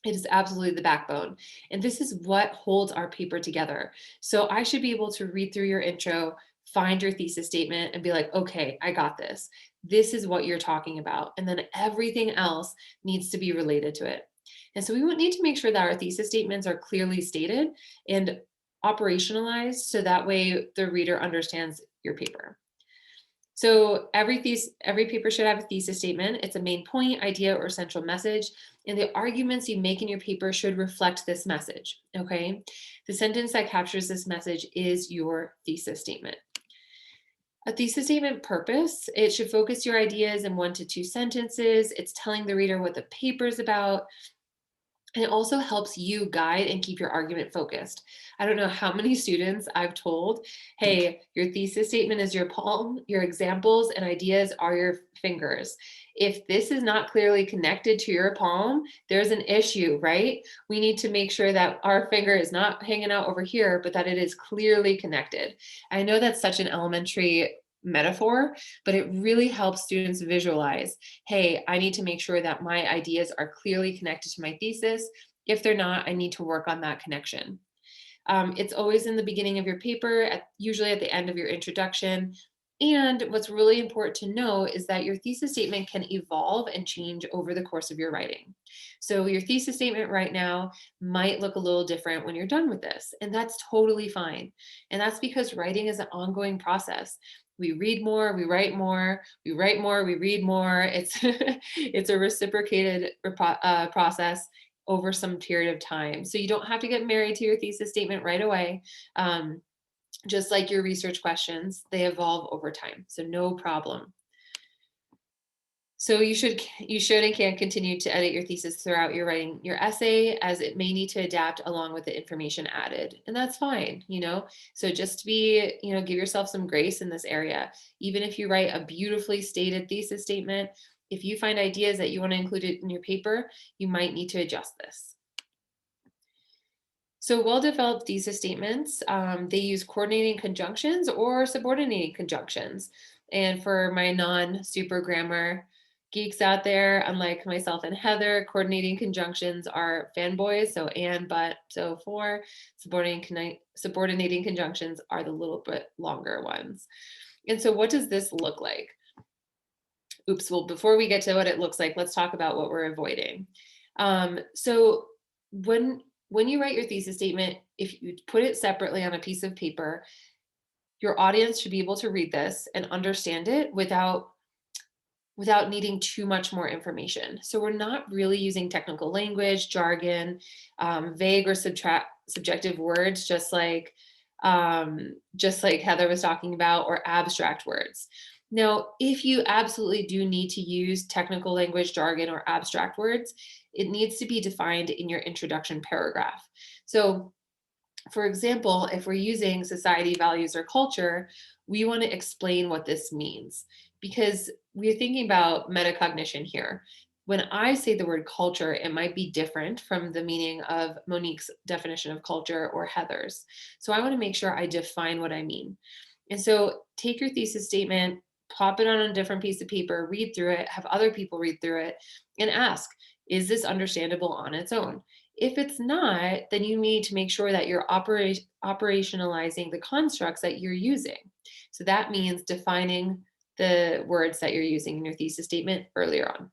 It is absolutely the backbone. And this is what holds our paper together. So I should be able to read through your intro, find your thesis statement, and be like, okay, I got this. This is what you're talking about. And then everything else needs to be related to it. And so we would need to make sure that our thesis statements are clearly stated and operationalized, so that way the reader understands your paper. So every paper should have a thesis statement. It's a main point, idea, or central message, and the arguments you make in your paper should reflect this message, okay? The sentence that captures this message is your thesis statement. A thesis statement purpose: it should focus your ideas in 1 to 2 sentences. It's telling the reader what the paper is about. And it also helps you guide and keep your argument focused. I don't know how many students I've told, hey, your thesis statement is your palm, your examples and ideas are your fingers. If this is not clearly connected to your palm, there's an issue, right? We need to make sure that our finger is not hanging out over here, but that it is clearly connected. I know that's such an elementary metaphor, but it really helps students visualize, hey, I need to make sure that my ideas are clearly connected to my thesis. If they're not, I need to work on that connection. It's always in the beginning of your paper, usually at the end of your introduction. And what's really important to know is that your thesis statement can evolve and change over the course of your writing. So your thesis statement right now might look a little different when you're done with this, and that's totally fine. And that's because writing is an ongoing process. We read more, we write more, we write more, we read more. It's it's a reciprocated process over some period of time. So you don't have to get married to your thesis statement right away. Just like your research questions, they evolve over time. So no problem. So you should and can continue to edit your thesis throughout your writing your essay, as it may need to adapt along with the information added. And that's fine, So just give yourself some grace in this area. Even if you write a beautifully stated thesis statement, if you find ideas that you want to include it in your paper, you might need to adjust this. So well-developed thesis statements, they use coordinating conjunctions or subordinating conjunctions. And for my non-super grammar geeks out there, unlike myself and Heather, coordinating conjunctions are fanboys, so and, but, so, for. Subordinating conjunctions are the little bit longer ones. And so what does this look like? Oops, well, before we get to what it looks like, let's talk about what we're avoiding. So when you write your thesis statement, if you put it separately on a piece of paper, your audience should be able to read this and understand it without needing too much more information. So we're not really using technical language, jargon, vague or subjective words, just like Heather was talking about, or abstract words. Now, if you absolutely do need to use technical language, jargon, or abstract words, it needs to be defined in your introduction paragraph. So, for example, if we're using society, values, or culture, we want to explain what this means, because we're thinking about metacognition here. When I say the word culture, it might be different from the meaning of Monique's definition of culture or Heather's. So I want to make sure I define what I mean. And so take your thesis statement, pop it on a different piece of paper, read through it, have other people read through it, and ask, is this understandable on its own? If it's not, then you need to make sure that you're operationalizing the constructs that you're using. So that means defining the words that you're using in your thesis statement earlier on.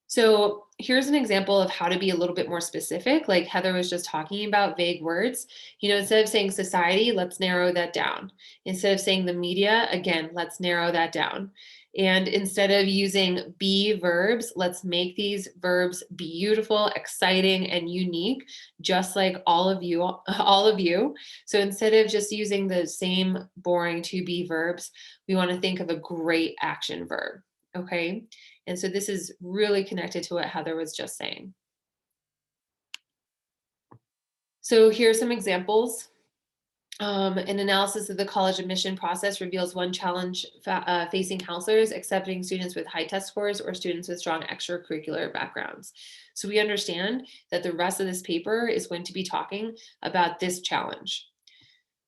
So here's an example of how to be a little bit more specific, like Heather was just talking about vague words. Instead of saying society, let's narrow that down. Instead of saying the media, again, let's narrow that down. And instead of using be verbs, let's make these verbs beautiful, exciting, and unique, just like all of you. So instead of just using the same boring to be verbs, we want to think of a great action verb, okay? And so this is really connected to what Heather was just saying. So here are some examples. An analysis of the college admission process reveals one challenge facing counselors accepting students with high test scores or students with strong extracurricular backgrounds. So we understand that the rest of this paper is going to be talking about this challenge.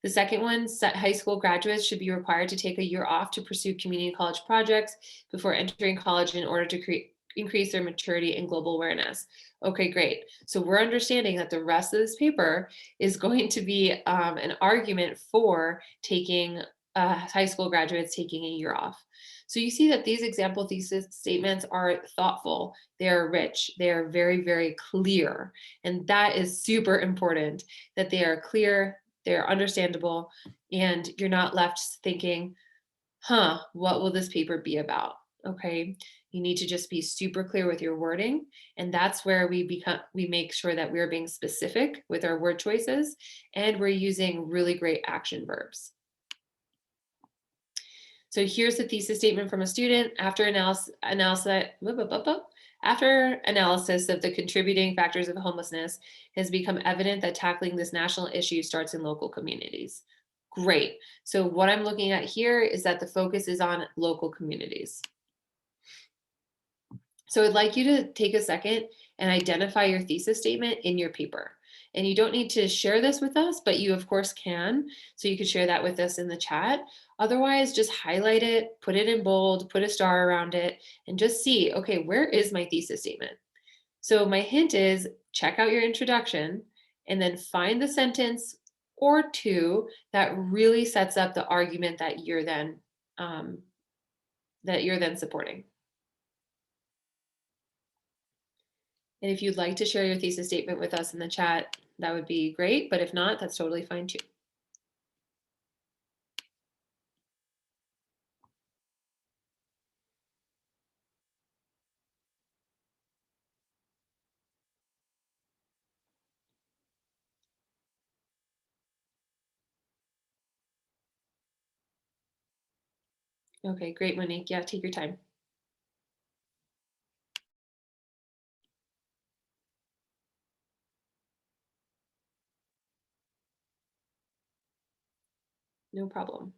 The second one, high school graduates should be required to take a year off to pursue community college projects before entering college in order to increase their maturity and global awareness. Okay, great. So we're understanding that the rest of this paper is going to be an argument for taking high school graduates taking a year off. So you see that these example thesis statements are thoughtful, they are rich, they are very, very clear. And that is super important, that they are clear, they're understandable, and you're not left thinking, what will this paper be about? Okay, you need to just be super clear with your wording, and that's where we make sure that we're being specific with our word choices, and we're using really great action verbs. So here's the thesis statement from a student. After analysis of the contributing factors of homelessness, it has become evident that tackling this national issue starts in local communities. Great. So what I'm looking at here is that the focus is on local communities. So I'd like you to take a second and identify your thesis statement in your paper. And you don't need to share this with us, but you of course can. So you can share that with us in the chat. Otherwise, just highlight it, put it in bold, put a star around it, and just see, okay, where is my thesis statement? So my hint is check out your introduction and then find the sentence or two that really sets up the argument that you're then supporting. And if you'd like to share your thesis statement with us in the chat, that would be great. But if not, that's totally fine too. Okay, great, Monique. Yeah, take your time. No problem.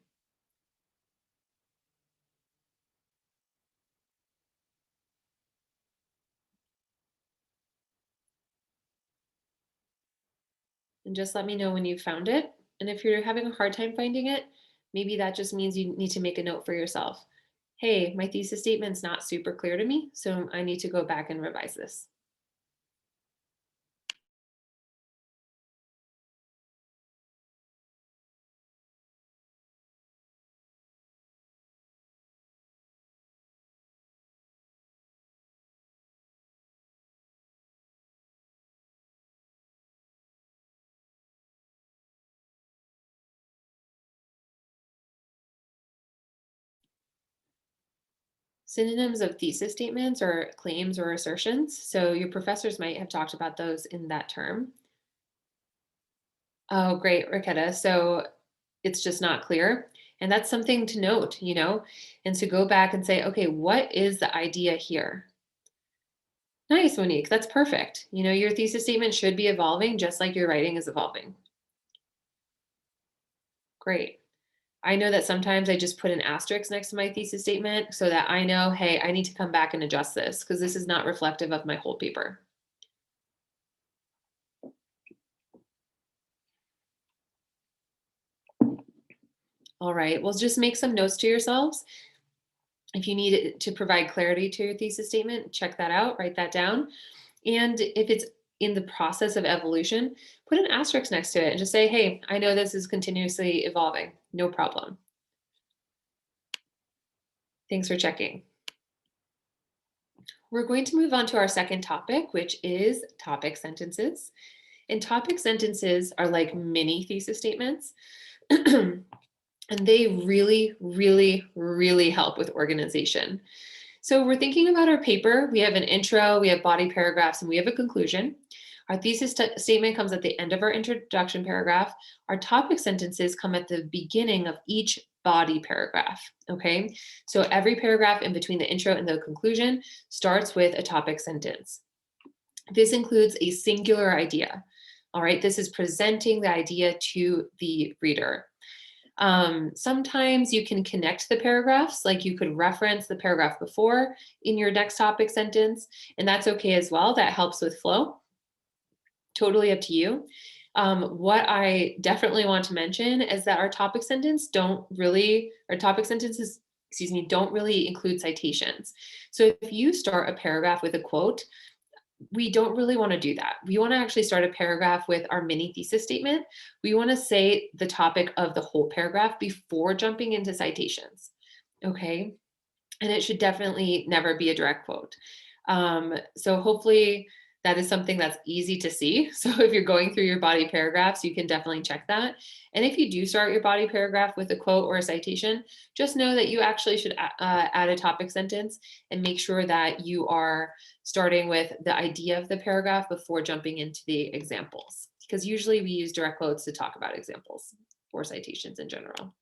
And just let me know when you've found it. And if you're having a hard time finding it, maybe that just means you need to make a note for yourself. Hey, my thesis statement's not super clear to me, so I need to go back and revise this. Synonyms of thesis statements are claims or assertions. So your professors might have talked about those in that term. Oh, great, Raketa. So it's just not clear. And that's something to note, and to go back and say, okay, what is the idea here? Nice, Monique, that's perfect. Your thesis statement should be evolving just like your writing is evolving. Great. I know that sometimes I just put an asterisk next to my thesis statement so that I know, hey, I need to come back and adjust this because this is not reflective of my whole paper. All right, well, just make some notes to yourselves. If you need it to provide clarity to your thesis statement, check that out, write that down. And if it's in the process of evolution, put an asterisk next to it and just say, hey, I know this is continuously evolving. No problem. Thanks for checking. We're going to move on to our second topic, which is topic sentences. And topic sentences are like mini thesis statements. And they really, really, really help with organization. So we're thinking about our paper. We have an intro, we have body paragraphs, and we have a conclusion. Our thesis statement comes at the end of our introduction paragraph. Our topic sentences come at the beginning of each body paragraph, okay? So every paragraph in between the intro and the conclusion starts with a topic sentence. This includes a singular idea, all right? This is presenting the idea to the reader. Sometimes you can connect the paragraphs, like you could reference the paragraph before in your next topic sentence, and that's okay as well. That helps with flow. Totally up to you. What I definitely want to mention is that our topic sentences don't really include citations. So if you start a paragraph with a quote, we don't really want to do that. We want to actually start a paragraph with our mini thesis statement. We want to say the topic of the whole paragraph before jumping into citations. Okay. And it should definitely never be a direct quote. So hopefully that is something that's easy to see. So if you're going through your body paragraphs, you can definitely check that. And if you do start your body paragraph with a quote or a citation, just know that you actually should add a topic sentence and make sure that you are starting with the idea of the paragraph before jumping into the examples, because usually we use direct quotes to talk about examples or citations in general.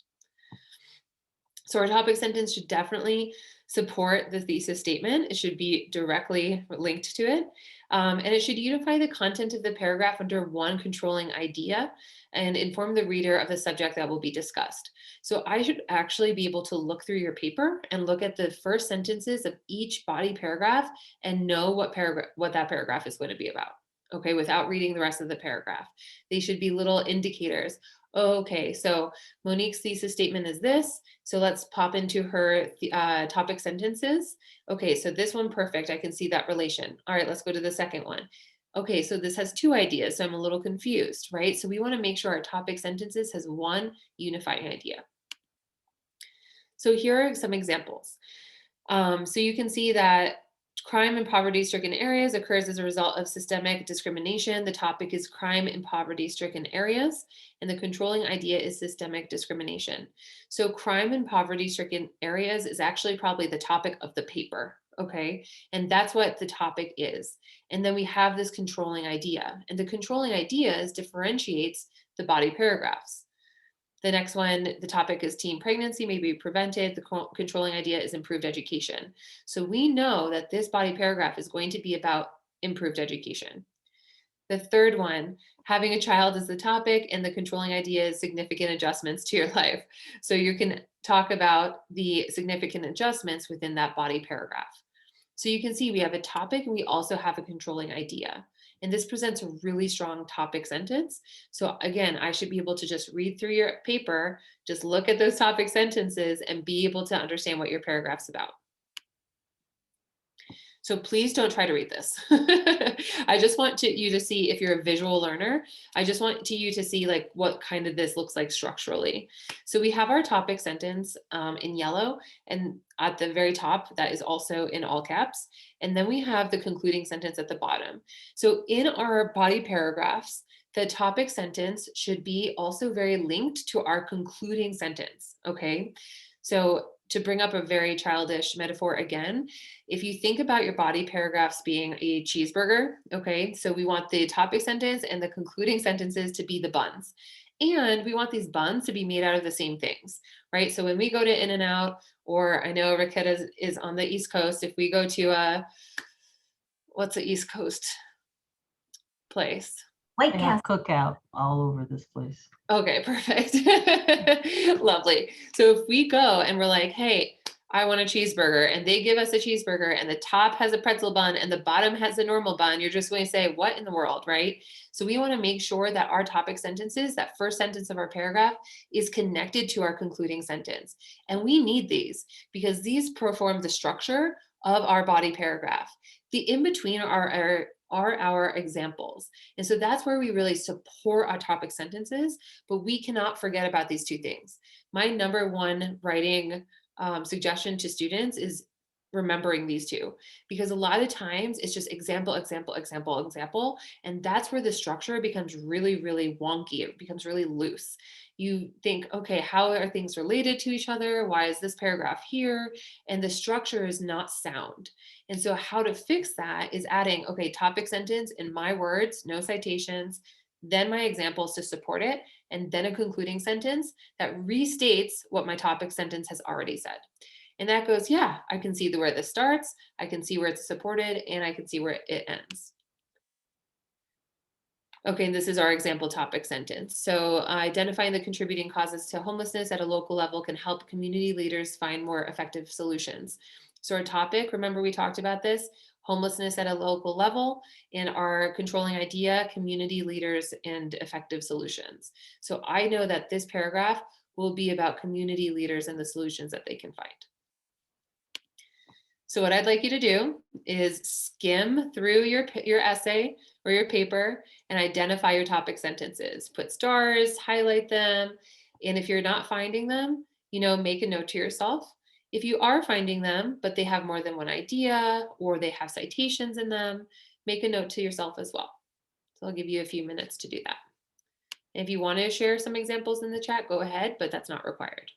So our topic sentence should definitely support the thesis statement. It should be directly linked to it. And it should unify the content of the paragraph under one controlling idea and inform the reader of the subject that will be discussed. So I should actually be able to look through your paper and look at the first sentences of each body paragraph and know what that paragraph is going to be about, okay, without reading the rest of the paragraph. They should be little indicators. Okay, so Monique's thesis statement is this. So let's pop into her topic sentences. Okay, so this one, perfect. I can see that relation. All right, let's go to the second one. Okay, so this has two ideas, so I'm a little confused, right? So we want to make sure our topic sentences has one unifying idea. So here are some examples. So you can see that crime in poverty-stricken areas occurs as a result of systemic discrimination. The topic is crime in poverty-stricken areas, and the controlling idea is systemic discrimination. So crime in poverty-stricken areas is actually probably the topic of the paper, okay? And that's what the topic is. And then we have this controlling idea, and the controlling idea differentiates the body paragraphs. The next one, the topic is teen pregnancy may be prevented. The controlling idea is improved education. So we know that this body paragraph is going to be about improved education. The third one, having a child is the topic, and the controlling idea is significant adjustments to your life. So you can talk about the significant adjustments within that body paragraph. So you can see we have a topic and we also have a controlling idea. And this presents a really strong topic sentence. So again, I should be able to just read through your paper, just look at those topic sentences and be able to understand what your paragraph's about. So please don't try to read this. I just want you to see, if you're a visual learner, I just want you to see like what kind of this looks like structurally. So we have our topic sentence in yellow, and at the very top, that is also in all caps. And then we have the concluding sentence at the bottom. So in our body paragraphs, the topic sentence should be also very linked to our concluding sentence, okay? So to bring up a very childish metaphor again, if you think about your body paragraphs being a cheeseburger, okay, so we want the topic sentence and the concluding sentences to be the buns. And we want these buns to be made out of the same things, right? So when we go to In-N-Out, or I know Raquel is on the East Coast, if we go to what's the East Coast place? White They have Castle. cookout all over this place. Okay, perfect. Lovely. So if we go and we're like, hey, I want a cheeseburger, and they give us a cheeseburger and the top has a pretzel bun and the bottom has a normal bun, you're just going to say, what in the world, right? So we want to make sure that our topic sentences, that first sentence of our paragraph, is connected to our concluding sentence. And we need these because these perform the structure of our body paragraph. The in-between are our examples. And so that's where we really support our topic sentences, but we cannot forget about these two things. My number one writing suggestion to students is remembering these two, because a lot of times it's just example, example, example, example. And that's where the structure becomes really, really wonky. It becomes really loose. You think, okay, how are things related to each other? Why is this paragraph here? And the structure is not sound. And so how to fix that is adding, okay, topic sentence in my words, no citations, then my examples to support it, and then a concluding sentence that restates what my topic sentence has already said. And that goes, yeah, I can see where this starts, I can see where it's supported, and I can see where it ends. Okay, and this is our example topic sentence. So identifying the contributing causes to homelessness at a local level can help community leaders find more effective solutions. So our topic, remember we talked about this, homelessness at a local level, and our controlling idea, community leaders and effective solutions. So I know that this paragraph will be about community leaders and the solutions that they can find. So what I'd like you to do is skim through your essay or your paper and identify your topic sentences. Put stars, highlight them. And if you're not finding them, make a note to yourself. If you are finding them, but they have more than one idea or they have citations in them, make a note to yourself as well. So I'll give you a few minutes to do that. If you want to share some examples in the chat, go ahead, but that's not required.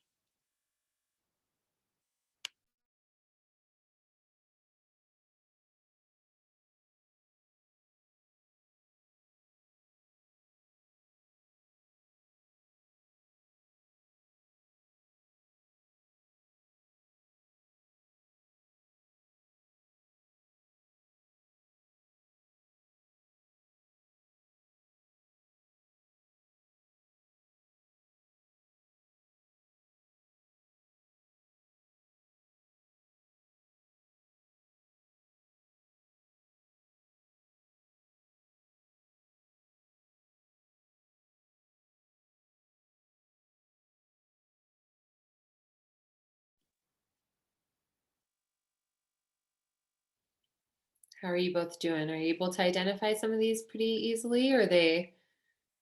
How are you both doing? Are you able to identify some of these pretty easily, or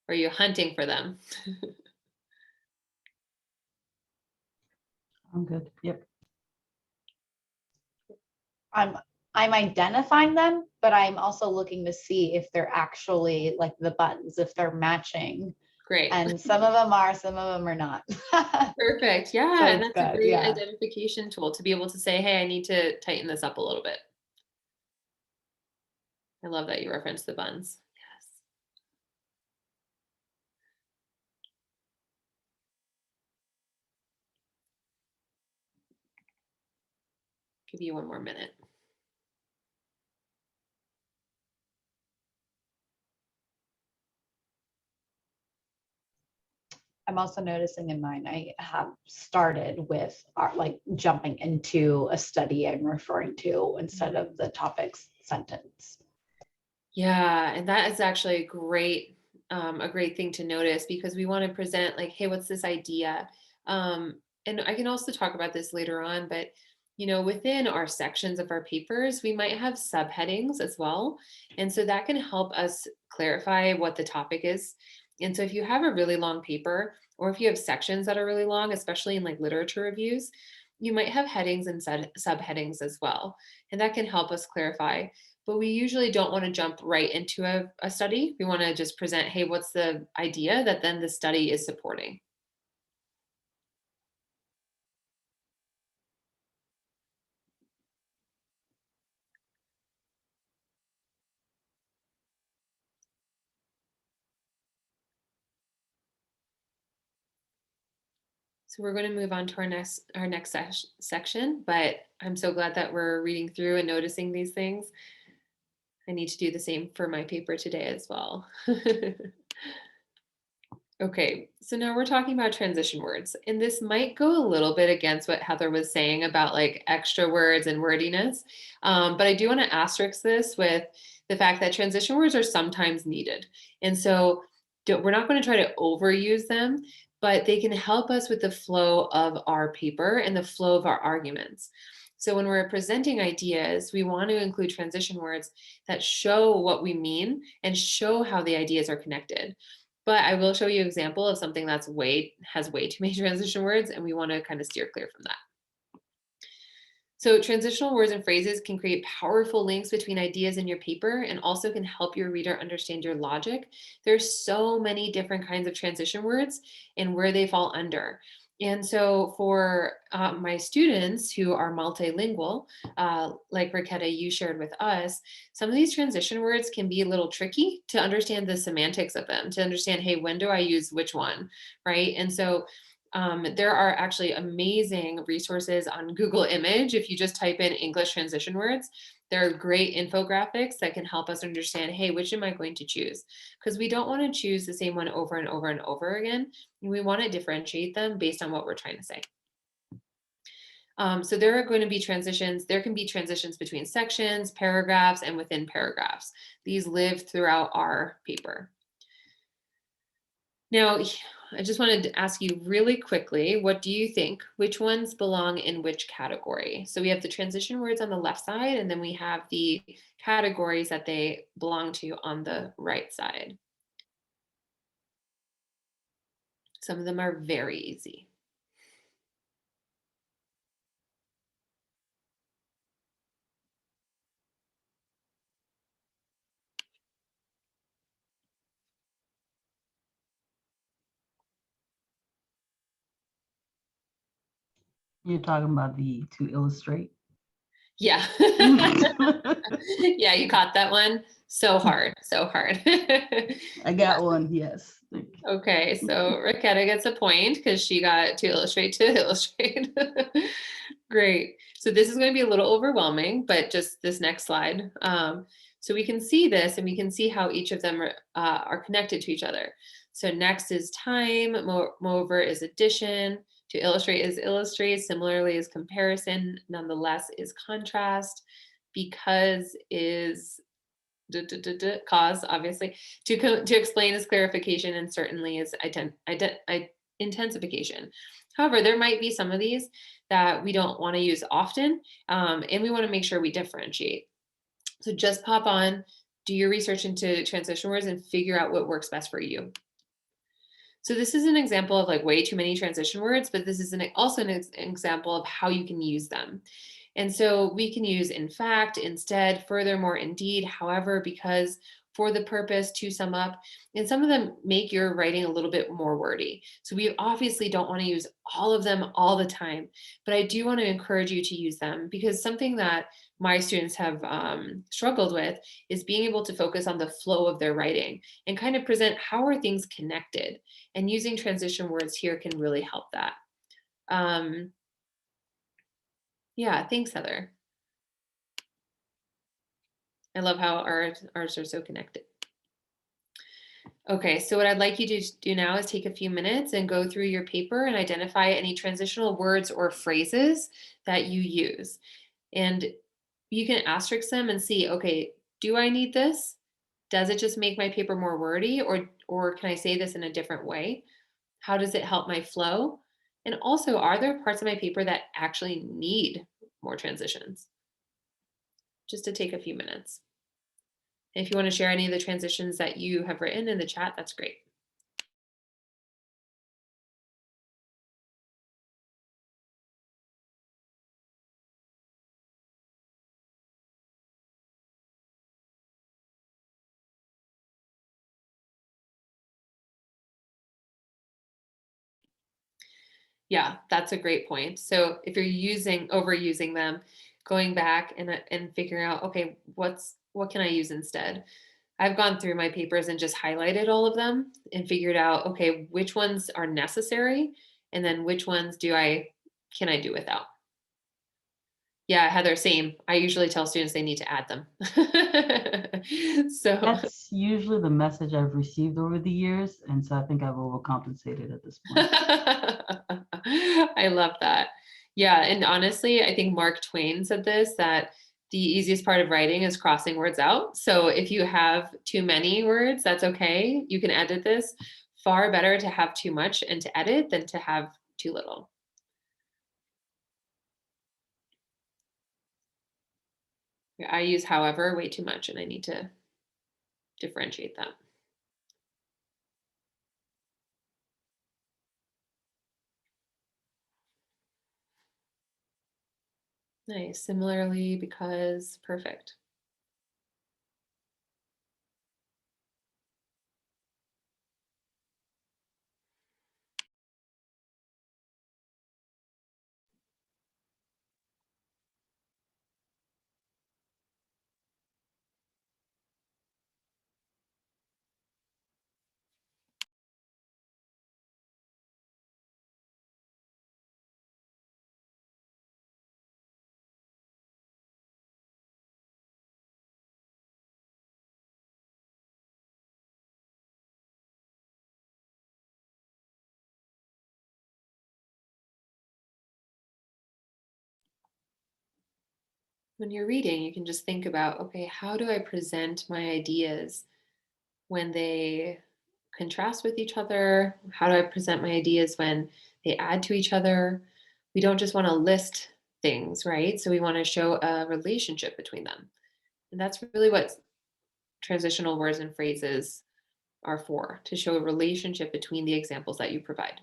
are you hunting for them? I'm good. Yep. I'm identifying them, but I'm also looking to see if they're actually like the buttons, if they're matching. Great. And some of them are, some of them are not. Perfect. Yeah. So And it's that's a good, great yeah. identification tool to be able to say, hey, I need to tighten this up a little bit. I love that you referenced the buns. Yes. Give you one more minute. I'm also noticing in mine, I have started with like jumping into a study I'm referring to instead of the topics sentence. Yeah, and that is actually a great thing to notice, because we want to present like, hey, what's this idea? And I can also talk about this later on, but within our sections of our papers, we might have subheadings as well. And so that can help us clarify what the topic is. And so if you have a really long paper, or if you have sections that are really long, especially in like literature reviews, you might have headings and subheadings as well. And that can help us clarify. But we usually don't want to jump right into a study. We want to just present, hey, what's the idea that then the study is supporting? So we're going to move on to our next section, but I'm so glad that we're reading through and noticing these things. I need to do the same for my paper today as well. Okay, so now we're talking about transition words, and this might go a little bit against what Heather was saying about like extra words and wordiness. But I do want to asterisk this with the fact that transition words are sometimes needed. And so we're not going to try to overuse them, but they can help us with the flow of our paper and the flow of our arguments. So when we're presenting ideas, we want to include transition words that show what we mean and show how the ideas are connected. But I will show you an example of something that's has way too many transition words, and we want to kind of steer clear from that. So transitional words and phrases can create powerful links between ideas in your paper and also can help your reader understand your logic. There's so many different kinds of transition words and where they fall under. And so for my students who are multilingual, like Raquetta, you shared with us, some of these transition words can be a little tricky to understand the semantics of them, to understand, hey, when do I use which one, right? And so there are actually amazing resources on Google Image. If you just type in English transition words, there are great infographics that can help us understand, hey, which am I going to choose? Because we don't want to choose the same one over and over and over again. We want to differentiate them based on what we're trying to say. So there are going to be transitions. There can be transitions between sections, paragraphs, and within paragraphs. These live throughout our paper. Now, I just wanted to ask you really quickly, what do you think? Which ones belong in which category? So we have the transition words on the left side, and then we have the categories that they belong to on the right side. Some of them are very easy. You're talking about the to illustrate. Yeah. Yeah, you caught that one. So hard, so hard. I got one, yes. Okay, so Raquetta gets a point because she got to illustrate to illustrate. Great. So this is going to be a little overwhelming, but just this next slide. So we can see this and we can see how each of them are connected to each other. So next is time, moreover is addition, to illustrate is illustrate, similarly is comparison, nonetheless is contrast, because is cause, obviously, to explain is clarification, and certainly is intensification. However, there might be some of these that we don't want to use often, and we want to make sure we differentiate. So just pop on, do your research into transition words and figure out what works best for you. So this is an example of like way too many transition words, but this is also an example of how you can use them. And so we can use in fact, instead, furthermore, indeed, however, because, for the purpose, to sum up, and some of them make your writing a little bit more wordy. So we obviously don't want to use all of them all the time, but I do want to encourage you to use them, because something that my students have struggled with is being able to focus on the flow of their writing and kind of present how are things connected, and using transition words here can really help that. Yeah, thanks, Heather. I love how ours are so connected. Okay, so what I'd like you to do now is take a few minutes and go through your paper and identify any transitional words or phrases that you use. And you can asterisk them and see, okay, do I need this? Does it just make my paper more wordy, or can I say this in a different way? How does it help my flow? And also, are there parts of my paper that actually need more transitions? Just to take a few minutes. If you want to share any of the transitions that you have written in the chat, that's great. Yeah, that's a great point. So if you're overusing them, going back and figuring out, okay, what can I use instead? I've gone through my papers and just highlighted all of them and figured out, okay, which ones are necessary, and then which ones can I do without? Yeah, Heather, same. I usually tell students they need to add them. So That's usually the message I've received over the years, and so I think I've overcompensated at this point. I love that. Yeah, and honestly, I think Mark Twain said this, that the easiest part of writing is crossing words out. So if you have too many words, that's okay. You can edit this. Far better to have too much and to edit than to have too little. I use however way too much, and I need to differentiate that. Nice. Similarly, because, perfect. When you're reading, you can just think about, okay, how do I present my ideas when they contrast with each other? How do I present my ideas when they add to each other? We don't just want to list things, right? So we want to show a relationship between them. And that's really what transitional words and phrases are for, to show a relationship between the examples that you provide.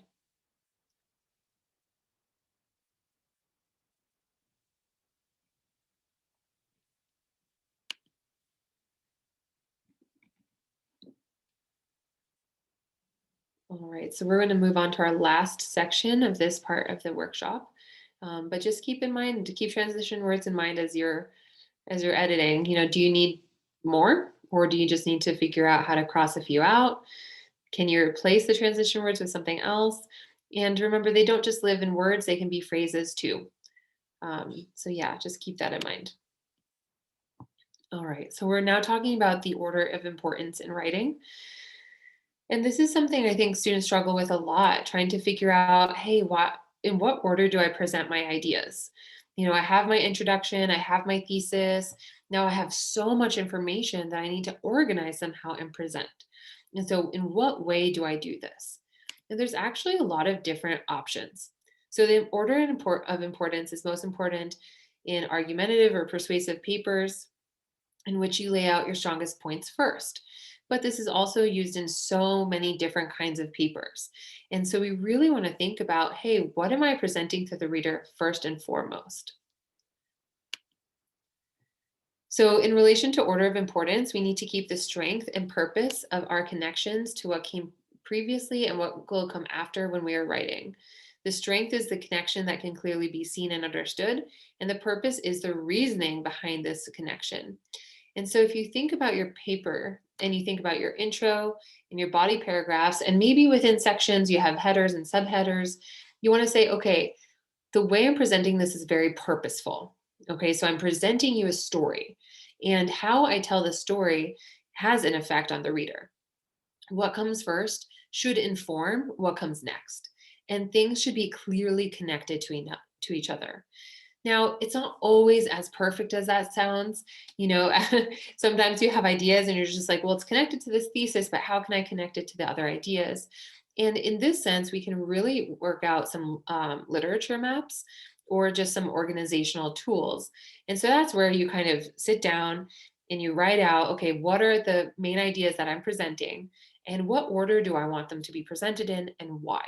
All right, so we're going to move on to our last section of this part of the workshop. But just keep in mind to keep transition words in mind as you're editing. You know, do you need more, or do you just need to figure out how to cross a few out? Can you replace the transition words with something else? And remember, they don't just live in words; they can be phrases too. So yeah, just keep that in mind. All right, so we're now talking about the order of importance in writing. And this is something I think students struggle with a lot, trying to figure out, hey, in what order do I present my ideas? You know, I have my introduction, I have my thesis. Now I have so much information that I need to organize somehow and present. And so, in what way do I do this? And there's actually a lot of different options. So, the order of importance is most important in argumentative or persuasive papers, in which you lay out your strongest points first. But this is also used in so many different kinds of papers. And so we really want to think about, hey, what am I presenting to the reader first and foremost? So, in relation to order of importance, we need to keep the strength and purpose of our connections to what came previously and what will come after when we are writing. The strength is the connection that can clearly be seen and understood, and the purpose is the reasoning behind this connection. And so if you think about your paper and you think about your intro and your body paragraphs, and maybe within sections you have headers and subheaders, you want to say, okay, the way I'm presenting this is very purposeful. Okay, so I'm presenting you a story, and how I tell the story has an effect on the reader. What comes first should inform what comes next, and things should be clearly connected to each other. Now, it's not always as perfect as that sounds. You know, sometimes you have ideas and you're just like, well, it's connected to this thesis, but how can I connect it to the other ideas? And in this sense, we can really work out some literature maps or just some organizational tools. And so that's where you kind of sit down and you write out, okay, what are the main ideas that I'm presenting? And what order do I want them to be presented in, and why?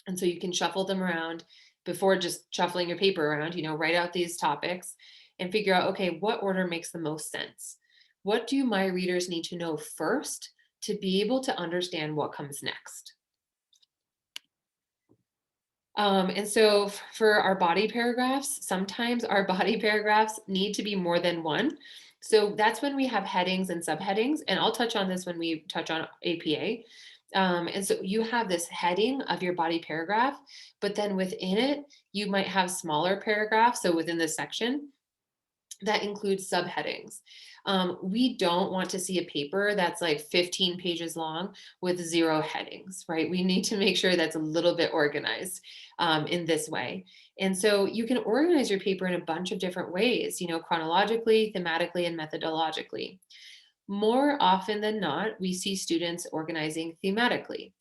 And so you can shuffle them around before just shuffling your paper around, you know, write out these topics and figure out, okay, what order makes the most sense? What do my readers need to know first to be able to understand what comes next? And so for our body paragraphs, sometimes our body paragraphs need to be more than one. So that's when we have headings and subheadings. And I'll touch on this when we touch on APA. And so you have this heading of your body paragraph, but then within it, you might have smaller paragraphs. So within this section, that includes subheadings. We don't want to see a paper that's like 15 pages long with 0 headings, right? We need to make sure that's a little bit organized in this way. And so you can organize your paper in a bunch of different ways, chronologically, thematically, and methodologically. More often than not, we see students organizing thematically.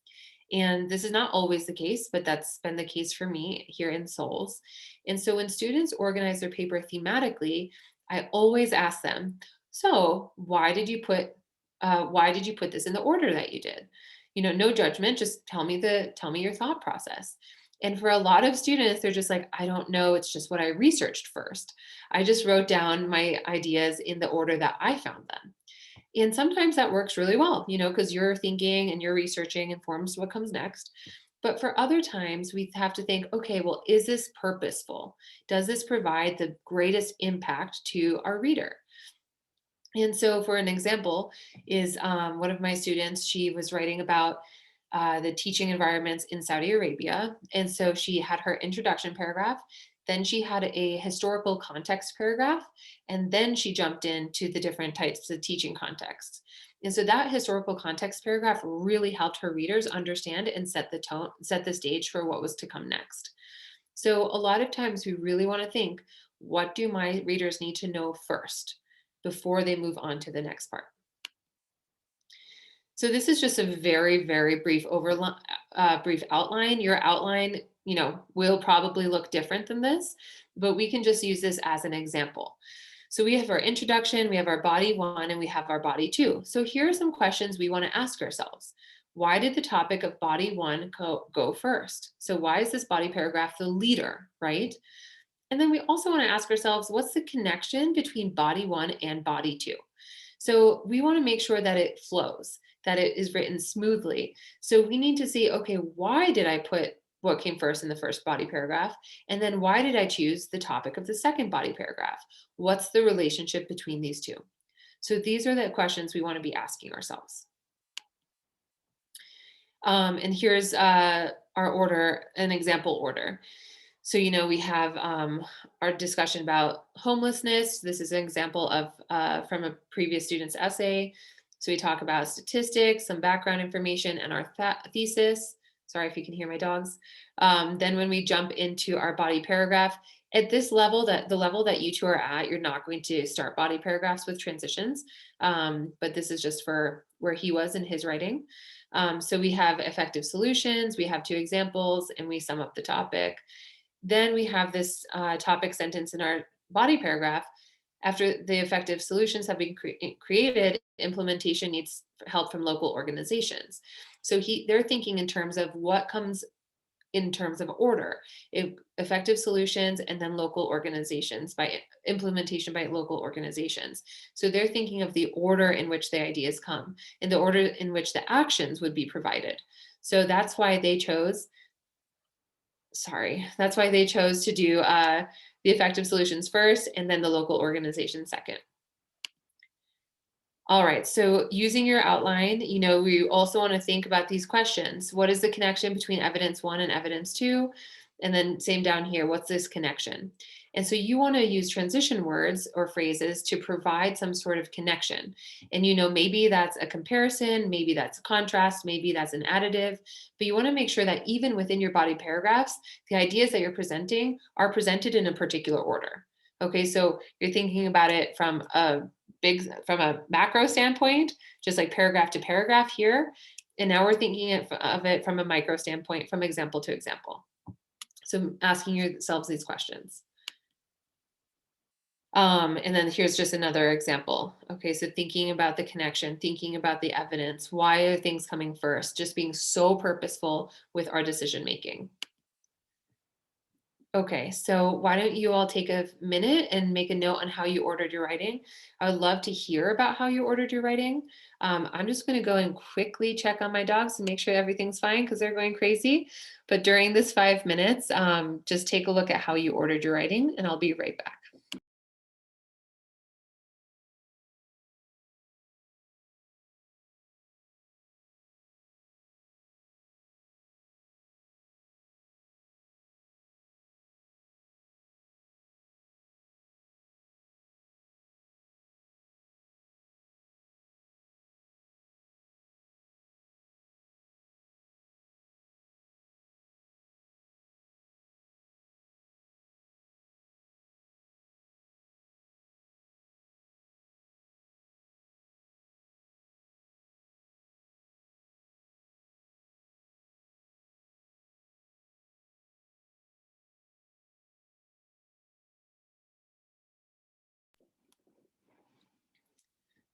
And this is not always the case, but that's been the case for me here in Souls. And so when students organize their paper thematically, I always ask them, so why did you put this in the order that you did? No judgment, just tell me your thought process. And for a lot of students, they're just like, I don't know, it's just what I researched first. I just wrote down my ideas in the order that I found them. And sometimes that works really well, because you're thinking and you're researching informs what comes next. But for other times, we have to think, okay, well, is this purposeful? Does this provide the greatest impact to our reader? And so, for an example, is one of my students, she was writing about the teaching environments in Saudi Arabia. And so she had her introduction paragraph, then she had a historical context paragraph, and then she jumped into the different types of teaching contexts. And so that historical context paragraph really helped her readers understand and set the tone, set the stage for what was to come next. So a lot of times we really want to think, what do my readers need to know first before they move on to the next part? So this is just a very, very brief brief outline. Your outline, will probably look different than this, but we can just use this as an example. So we have our introduction, we have our body 1, and we have our body 2. So here are some questions we want to ask ourselves. Why did the topic of body 1 go first? So why is this body paragraph the leader, right? And then we also want to ask ourselves, what's the connection between body 1 and body 2? So we want to make sure that it flows, that it is written smoothly. So we need to see, okay, why did I put what came first in the first body paragraph? And then why did I choose the topic of the second body paragraph? What's the relationship between these two? So these are the questions we want to be asking ourselves. And here's our order, an example order. So, we have our discussion about homelessness. This is an example of from a previous student's essay. So we talk about statistics, some background information, and our thesis. Sorry if you can hear my dogs. Then when we jump into our body paragraph, at this level, the level that you two are at, you're not going to start body paragraphs with transitions. But this is just for where he was in his writing. So we have effective solutions, we have 2 examples, and we sum up the topic. Then we have this topic sentence in our body paragraph. After the effective solutions have been created, implementation needs help from local organizations. So they're thinking in terms of what comes in terms of order, effective solutions, and then local organizations, by implementation by local organizations. So they're thinking of the order in which the ideas come and the order in which the actions would be provided. So that's why they chose to do the effective solutions first and then the local organization second. All right, so using your outline, we also want to think about these questions. What is the connection between evidence 1 and evidence 2? And then same down here, what's this connection? And so you want to use transition words or phrases to provide some sort of connection. And maybe that's a comparison, maybe that's a contrast, maybe that's an additive, but you want to make sure that even within your body paragraphs, the ideas that you're presenting are presented in a particular order. Okay, so you're thinking about it from a macro standpoint, just like paragraph to paragraph here. And now we're thinking of it from a micro standpoint, from example to example. So asking yourselves these questions. And then here's just another example. Okay, so thinking about the connection, thinking about the evidence, why are things coming first? Just being so purposeful with our decision making. Okay, so why don't you all take a minute and make a note on how you ordered your writing? I would love to hear about how you ordered your writing. I'm just going to go and quickly check on my dogs and make sure everything's fine because they're going crazy. But during this 5 minutes, just take a look at how you ordered your writing, and I'll be right back.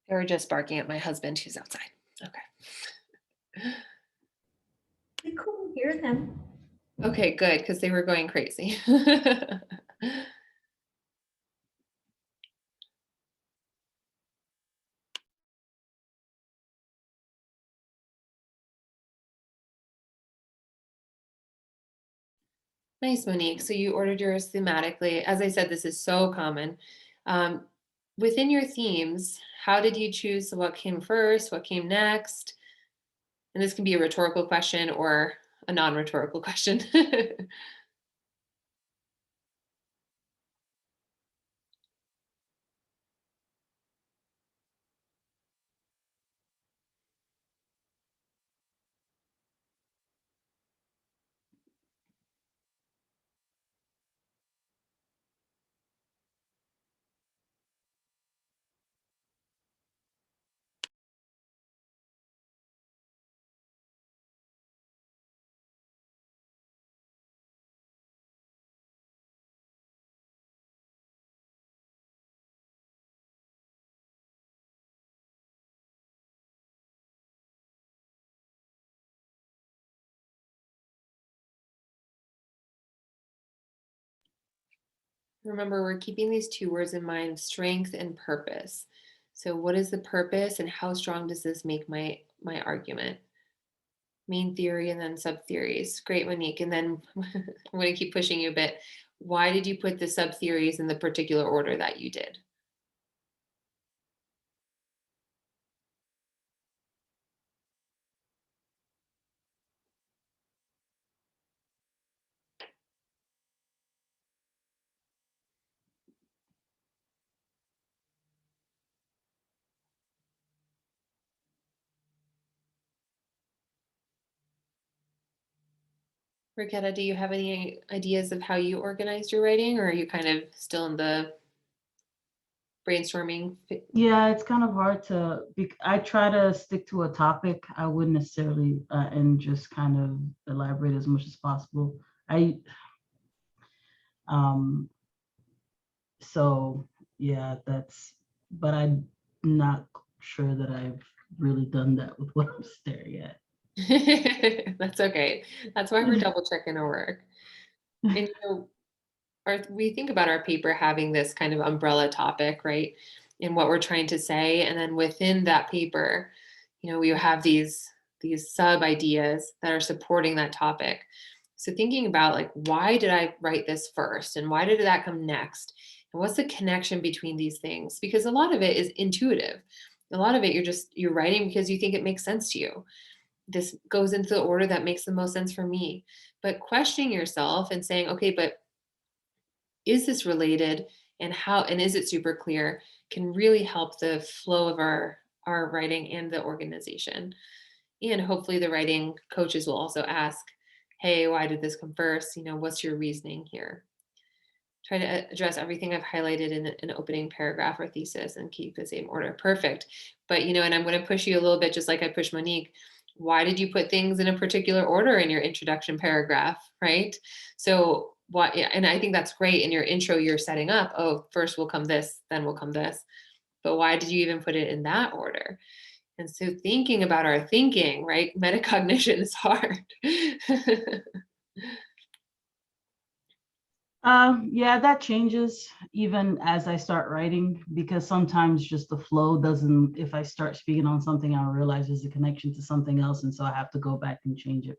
They were just barking at my husband who's outside. Okay. We couldn't hear them. Okay, good, because they were going crazy. Nice, Monique. So you ordered yours thematically. As I said, this is so common. Um, Within your themes, how did you choose what came first, what came next? And this can be a rhetorical question or a non-rhetorical question. Remember, we're keeping these two words in mind, strength and purpose. So what is the purpose and how strong does this make my argument? Main theory and then sub theories. Great, Monique. And then I'm going to keep pushing you a bit. Why did you put the sub theories in the particular order that you did? Ricketta, do you have any ideas of how you organized your writing, or are you kind of still in the brainstorming? Yeah, it's kind of hard to, I try to stick to a topic. I wouldn't necessarily, and just kind of elaborate as much as possible. Um, so yeah, but I'm not sure that I've really done that with what I'm staring at. That's okay. That's why we're double checking our work. And we think about our paper having this kind of umbrella topic, right? In what we're trying to say. And then within that paper, we have these sub ideas that are supporting that topic. So thinking about like, why did I write this first? And why did that come next? And what's the connection between these things? Because a lot of it is intuitive. A lot of it you're writing because you think it makes sense to you. This goes into the order that makes the most sense for me. But questioning yourself and saying, okay, but is this related, and is it super clear, can really help the flow of our writing and the organization. And hopefully the writing coaches will also ask, hey, why did this come first? What's your reasoning here? Try to address everything I've highlighted in an opening paragraph or thesis and keep the same order. Perfect. But, and I'm going to push you a little bit, just like I pushed Monique. Why did you put things in a particular order in your introduction paragraph, right? So what, and I think that's great. In your intro, you're setting up, oh, first will come this, then will come this. But why did you even put it in that order? And so thinking about our thinking, right? Metacognition is hard. Yeah, that changes even as I start writing, because sometimes just the flow doesn't, if I start speaking on something, I realize there's a connection to something else. And so I have to go back and change it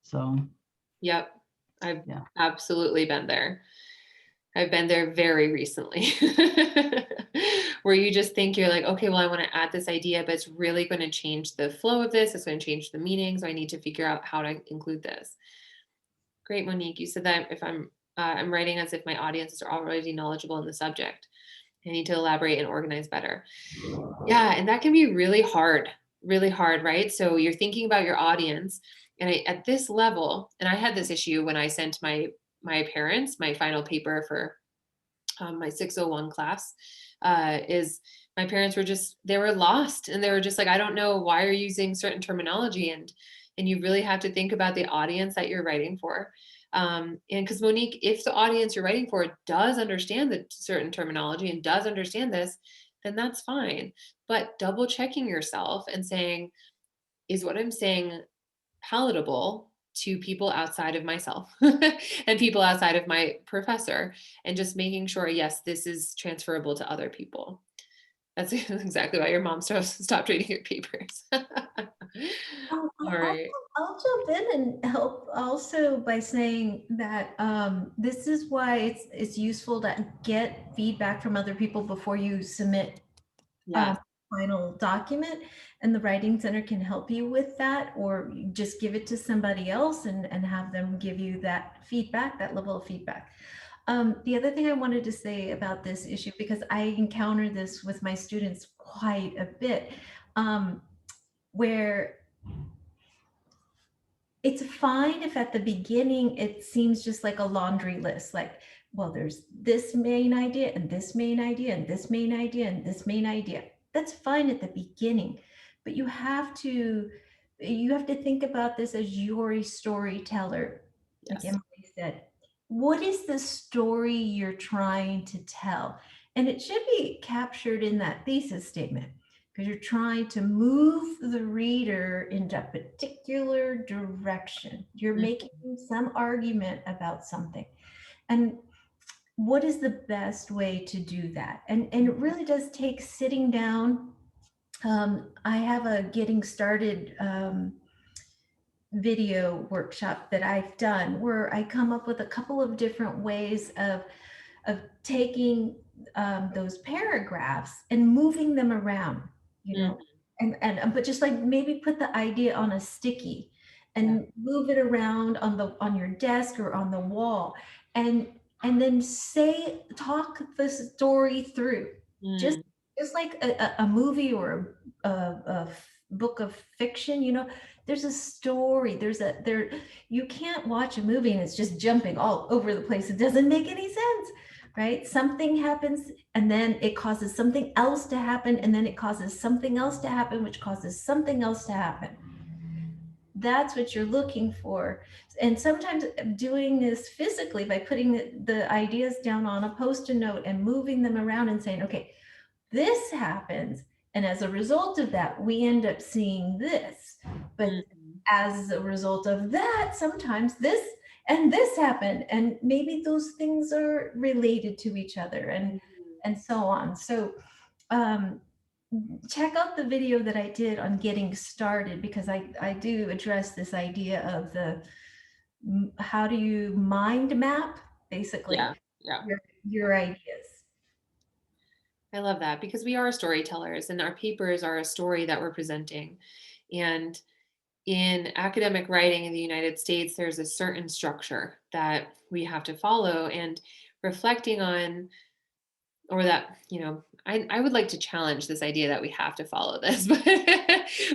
so. Yep. I've Yeah. absolutely been there. I've been there very recently where you just think you're like, okay, well, I want to add this idea, but it's really going to change the flow of this. It's going to change the meaning. So I need to figure out how to include this. Great, Monique. You said that if I'm writing as if my audiences are already knowledgeable in the subject. I need to elaborate and organize better. Yeah, and that can be really hard, right? So you're thinking about your audience, and at this level, and I had this issue when I sent my parents my final paper for my 601 class. Is my parents they were lost, and they were just like, I don't know why you're using certain terminology, and you really have to think about the audience that you're writing for. And because Monique, if the audience you're writing for does understand the certain terminology and does understand this, and that's fine. But double checking yourself and saying, is what I'm saying palatable to people outside of myself and people outside of my professor, and just making sure, yes, this is transferable to other people. That's exactly why your mom stopped reading your papers. All I'll right. I'll jump in and help also by saying that this is why it's useful to get feedback from other people before you submit Yes. final document, and the Writing Center can help you with that, or you just give it to somebody else and have them give you that feedback, that level of feedback. The other thing I wanted to say about this issue, because I encounter this with my students quite a bit, where it's fine if at the beginning it seems just like a laundry list, like, well, there's this main idea and this main idea and this main idea and this main idea. That's fine at the beginning, but you have to think about this as you're a storyteller. Like Yes. Emily said, what is the story you're trying to tell? And it should be captured in that thesis statement, because you're trying to move the reader into a particular direction. You're making some argument about something. And what is the best way to do that? And it really does take sitting down. I have a getting started video workshop that I've done where I come up with a couple of different ways of taking those paragraphs and moving them around, you know, and but just like maybe put the idea on a sticky and move it around on your desk or on the wall, and then talk the story through, just Mm. like a movie or a book of fiction, you know. There's a story, you can't watch a movie and it's just jumping all over the place. It doesn't make any sense, right? Something happens and then it causes something else to happen, and then it causes something else to happen, which causes something else to happen. That's what you're looking for. And sometimes doing this physically by putting the ideas down on a post-it note and moving them around and saying, okay, this happens, and as a result of that, we end up seeing this. But as a result of that, sometimes this and this happened, and maybe those things are related to each other, and so on. So check out the video that I did on getting started, because I do address this idea of how do you mind map, basically, your ideas. I love that, because we are storytellers and our papers are a story that we're presenting. And in academic writing in the United States, there's a certain structure that we have to follow, and reflecting on, or that, you know, I would like to challenge this idea that we have to follow this,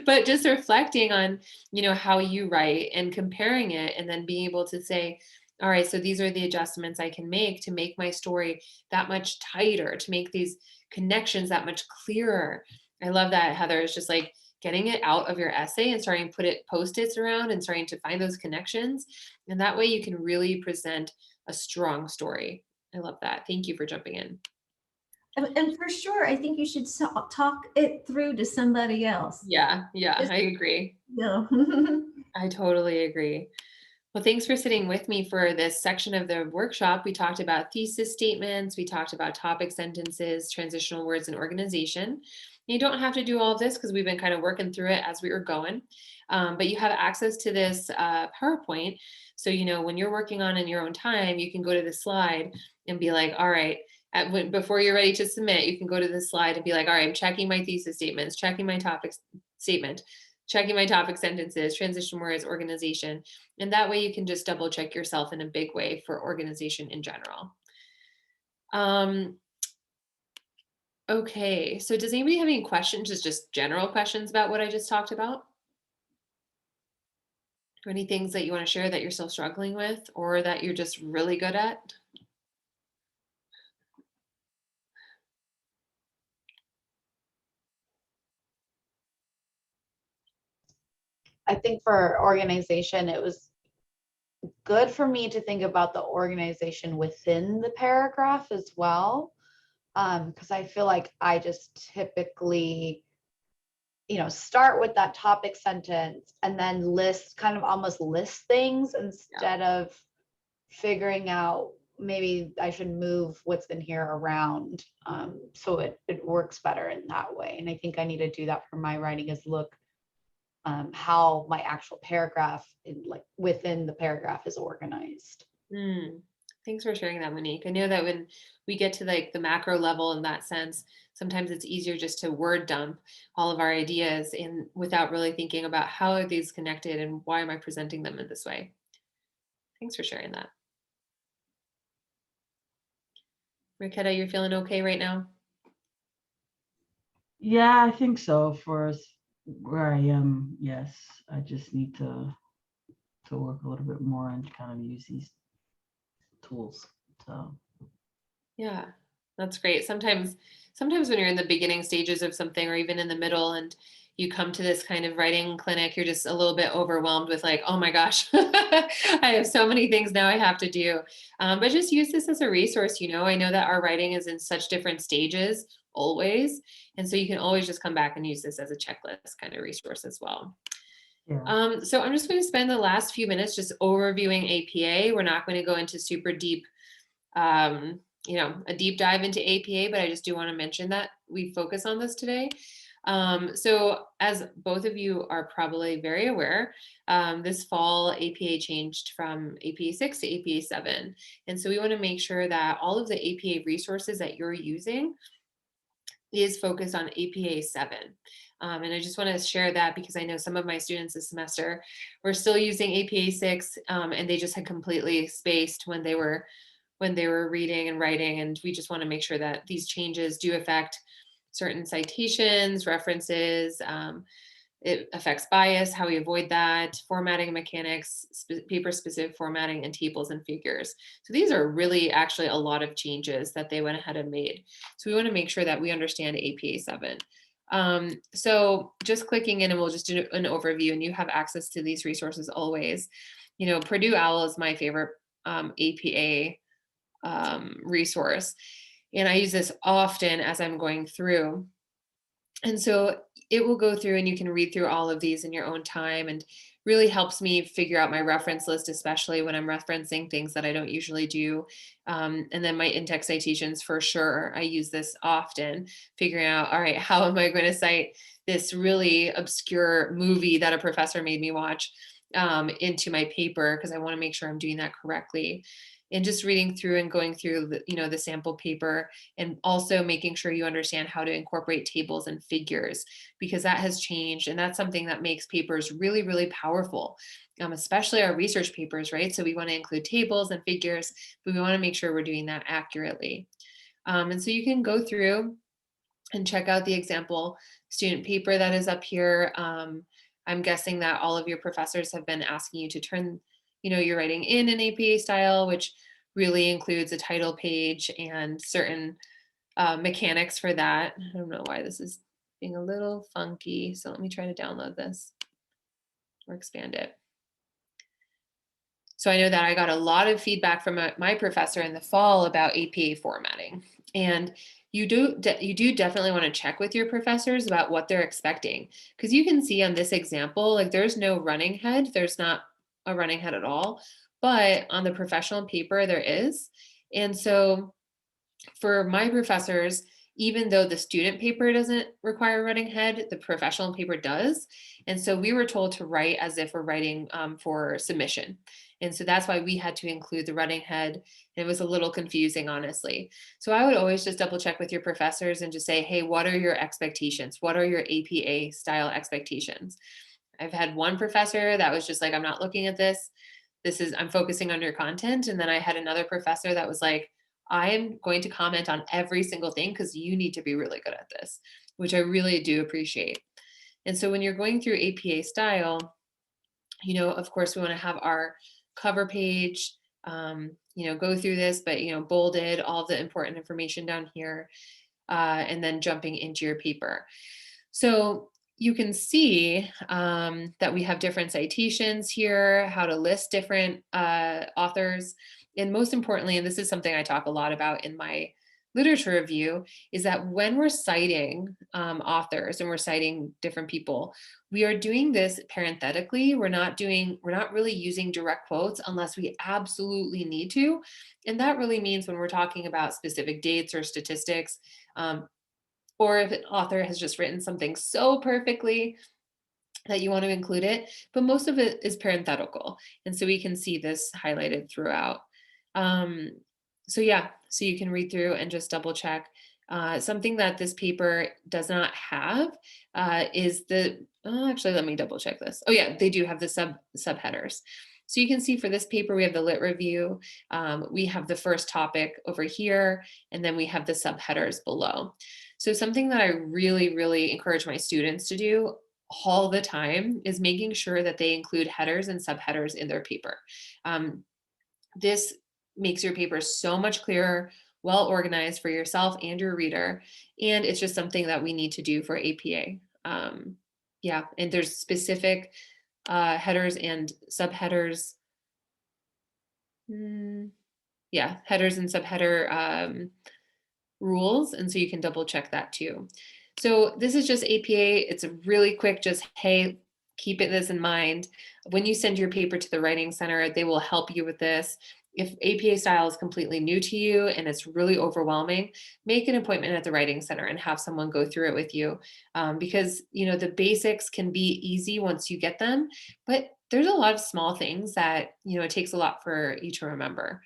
but just reflecting on, you know, how you write and comparing it, and then being able to say, all right, so these are the adjustments I can make to make my story that much tighter, to make these connections that much clearer. I love that, Heather. It's just like getting it out of your essay and starting to put it post-its around and starting to find those connections. And that way you can really present a strong story. I love that. Thank you for jumping in. And for sure, I think you should talk it through to somebody else. Yeah, I agree. Yeah. I totally agree. Well, thanks for sitting with me for this section of the workshop. We talked about thesis statements, we talked about topic sentences, transitional words, and organization. You don't have to do all of this because we've been kind of working through it as we were going, but you have access to this PowerPoint. So, you know, when you're working on in your own time, you can go to the slide and be like, all right, before you're ready to submit, you can go to the slide and be like, all right, I'm checking my thesis statements, checking my topic statement, checking my topic sentences, transition words, organization. And that way you can just double check yourself in a big way for organization in general. Okay, so does anybody have any questions, just general questions about what I just talked about? Or any things that you want to share that you're still struggling with, or that you're just really good at? I think for organization, it was good for me to think about the organization within the paragraph as well. Because I feel like I just typically, start with that topic sentence and then almost list things instead of figuring out maybe I should move what's in here around. So it works better in that way. And I think I need to do that for my writing, is look how my actual paragraph within the paragraph is organized. Thanks for sharing that, Monique. I know that when we get to like the macro level in that sense, sometimes it's easier just to word dump all of our ideas in without really thinking about how are these connected and why am I presenting them in this way. Thanks for sharing that. Raquetta, you're feeling okay right now? Yeah, I think so. Where I am, yes. I just need to work a little bit more and kind of use these tools. So Yeah, that's great. Sometimes when you're in the beginning stages of something or even in the middle and you come to this kind of writing clinic, you're just a little bit overwhelmed with like, oh my gosh, I have so many things now I have to do. But just use this as a resource. I know that our writing is in such different stages always. And so you can always just come back and use this as a checklist kind of resource as well. yeah. So I'm just going to spend the last few minutes just overviewing APA. We're not going to go into super deep, a deep dive into APA, but I just do want to mention that we focus on this today. So as both of you are probably very aware, this fall APA changed from APA 6 to APA 7. And so we want to make sure that all of the APA resources that you're using is focused on APA 7. And I just want to share that because I know some of my students this semester were still using APA 6 and they just had completely spaced when they were reading and writing. And we just want to make sure that these changes do affect certain citations, references. It affects bias, how we avoid that, formatting mechanics, paper-specific formatting, and tables and figures. So these are really actually a lot of changes that they went ahead and made. So we want to make sure that we understand APA 7. So just clicking in and we'll just do an overview and you have access to these resources always. Purdue OWL is my favorite APA resource. And I use this often as I'm going through. And so it will go through and you can read through all of these in your own time and really helps me figure out my reference list, especially when I'm referencing things that I don't usually do. And then my in-text citations, for sure, I use this often, figuring out, all right, how am I going to cite this really obscure movie that a professor made me watch into my paper, because I want to make sure I'm doing that correctly. And just reading through and going through the sample paper, and also making sure you understand how to incorporate tables and figures, because that has changed. And that's something that makes papers really, really powerful, especially our research papers, right? So we want to include tables and figures, but we want to make sure we're doing that accurately. And so you can go through and check out the example student paper that is up here. I'm guessing that all of your professors have been asking you to turn your writing in an APA style, which really includes a title page and certain mechanics for that. I don't know why this is being a little funky. So let me try to download this or expand it. So I know that I got a lot of feedback from my professor in the fall about APA formatting. And you do definitely want to check with your professors about what they're expecting. Because you can see on this example, like there's no running head. There's not a running head at all, but on the professional paper there is. And so for my professors, even though the student paper doesn't require a running head, the professional paper does. And so we were told to write as if we're writing for submission. And so that's why we had to include the running head. It was a little confusing, honestly. So I would always just double check with your professors and just say, hey, what are your expectations? What are your APA style expectations? I've had one professor that was just like, I'm not looking at this. I'm focusing on your content. And then I had another professor that was like, I am going to comment on every single thing because you need to be really good at this, which I really do appreciate. And so when you're going through APA style, of course, we want to have our cover page, go through this, but, bolded all the important information down here, and then jumping into your paper. So you can see that we have different citations here, how to list different authors. And most importantly, and this is something I talk a lot about in my literature review is that when we're citing authors and we're citing different people, we are doing this parenthetically. We're not really using direct quotes unless we absolutely need to. And that really means when we're talking about specific dates or statistics, or if an author has just written something so perfectly that you want to include it, but most of it is parenthetical. And so we can see this highlighted throughout. Um, so yeah, so you can read through and just double check. Something that this paper does not have is actually, let me double check this. Oh yeah, they do have the subheaders. So you can see for this paper, we have the lit review. We have the first topic over here, and then we have the subheaders below. So something that I really, really encourage my students to do all the time is making sure that they include headers and subheaders in their paper. This makes your paper so much clearer, well organized for yourself and your reader. And it's just something that we need to do for APA. Yeah, and there's specific headers and subheaders. Yeah, headers and subheader rules. And so you can double check that too. So this is just APA. It's a really quick, just, hey, keep this in mind. When you send your paper to the Writing Center, they will help you with this. If APA style is completely new to you and it's really overwhelming, make an appointment at the Writing Center and have someone go through it with you. Because, the basics can be easy once you get them, but there's a lot of small things that, it takes a lot for you to remember.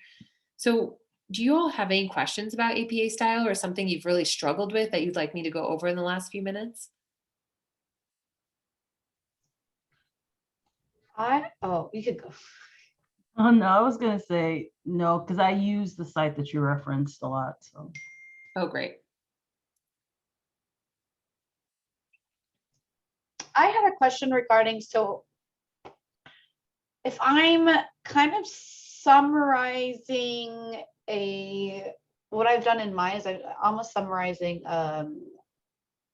So do you all have any questions about APA style or something you've really struggled with that you'd like me to go over in the last few minutes? You could go. Oh, no, I was going to say no, because I use the site that you referenced a lot. So. Oh, great. I had a question regarding, so if I'm kind of summarizing what I've done in mine is I'm almost summarizing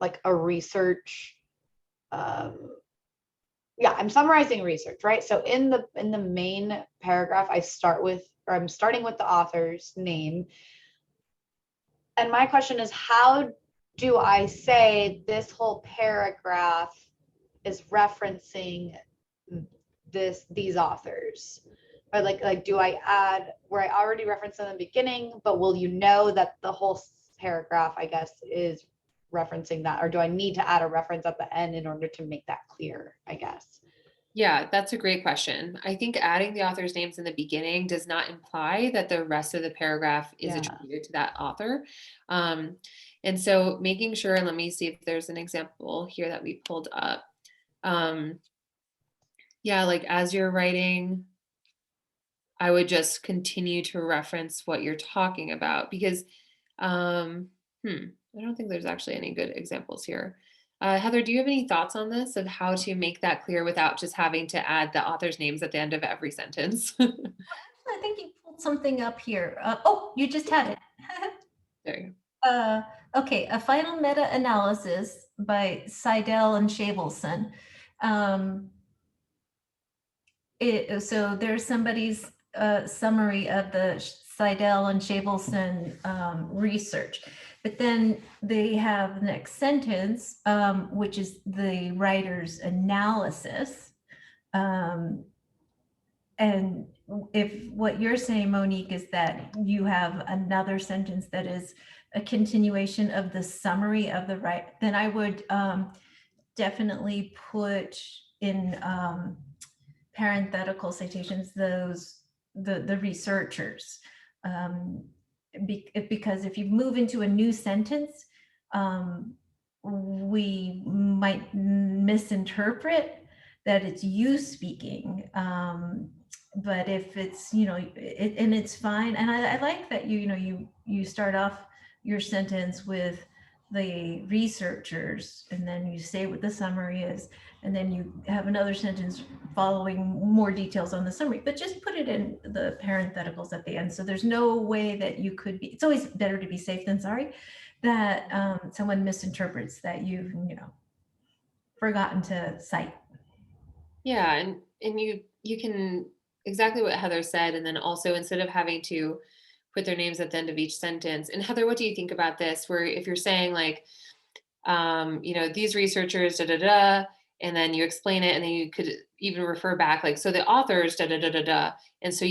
like a research. Yeah, I'm summarizing research, right? So in the main paragraph, I'm starting with the author's name. And my question is, how do I say this whole paragraph is referencing these authors? Or like do I add where I already referenced in the beginning, but will you know that the whole paragraph, I guess, is referencing that? Or do I need to add a reference at the end in order to make that clear, I guess? Yeah, that's a great question. I think adding the author's names in the beginning does not imply that the rest of the paragraph is attributed to that author. And so making sure, and let me see if there's an example here that we pulled up. Yeah, like as you're writing, I would just continue to reference what you're talking about because, I don't think there's actually any good examples here. Heather, do you have any thoughts on this of how to make that clear without just having to add the author's names at the end of every sentence? I think you pulled something up here. Oh, you just had it. There you go. Okay, a final meta-analysis by Seidel and Shavelson. So there's somebody's summary of the Seidel and Shavelson research. But then they have the next sentence, which is the writer's analysis. And if what you're saying, Monique, is that you have another sentence that is a continuation of the summary of the then I would definitely put in parenthetical citations the researchers. Because if you move into a new sentence, we might misinterpret that it's you speaking. But if it's, and it's fine. And I like that you start off your sentence with the researchers, and then you say what the summary is, and then you have another sentence following more details on the summary, but just put it in the parentheticals at the end. So there's no way that you could be, it's always better to be safe than sorry, that someone misinterprets that you've, forgotten to cite. Yeah, and you can, exactly what Heather said, and then also instead of having to put their names at the end of each sentence. And Heather, what do you think about this? Where if you're saying like, these researchers, da, da, da, and then you explain it, and then you could even refer back, like, so the authors, da, da, da, da, da. And so,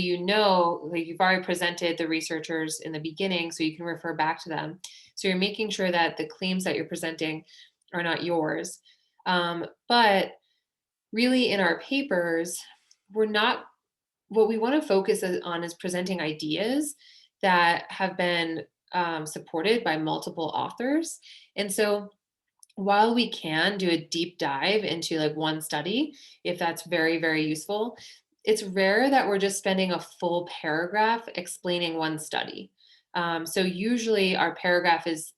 like you've already presented the researchers in the beginning, so you can refer back to them. So you're making sure that the claims that you're presenting are not yours. But really in our papers, what we want to focus on is presenting ideas that have been supported by multiple authors. And so while we can do a deep dive into like one study, if that's very, very useful, it's rare that we're just spending a full paragraph explaining one study. So usually our paragraph is,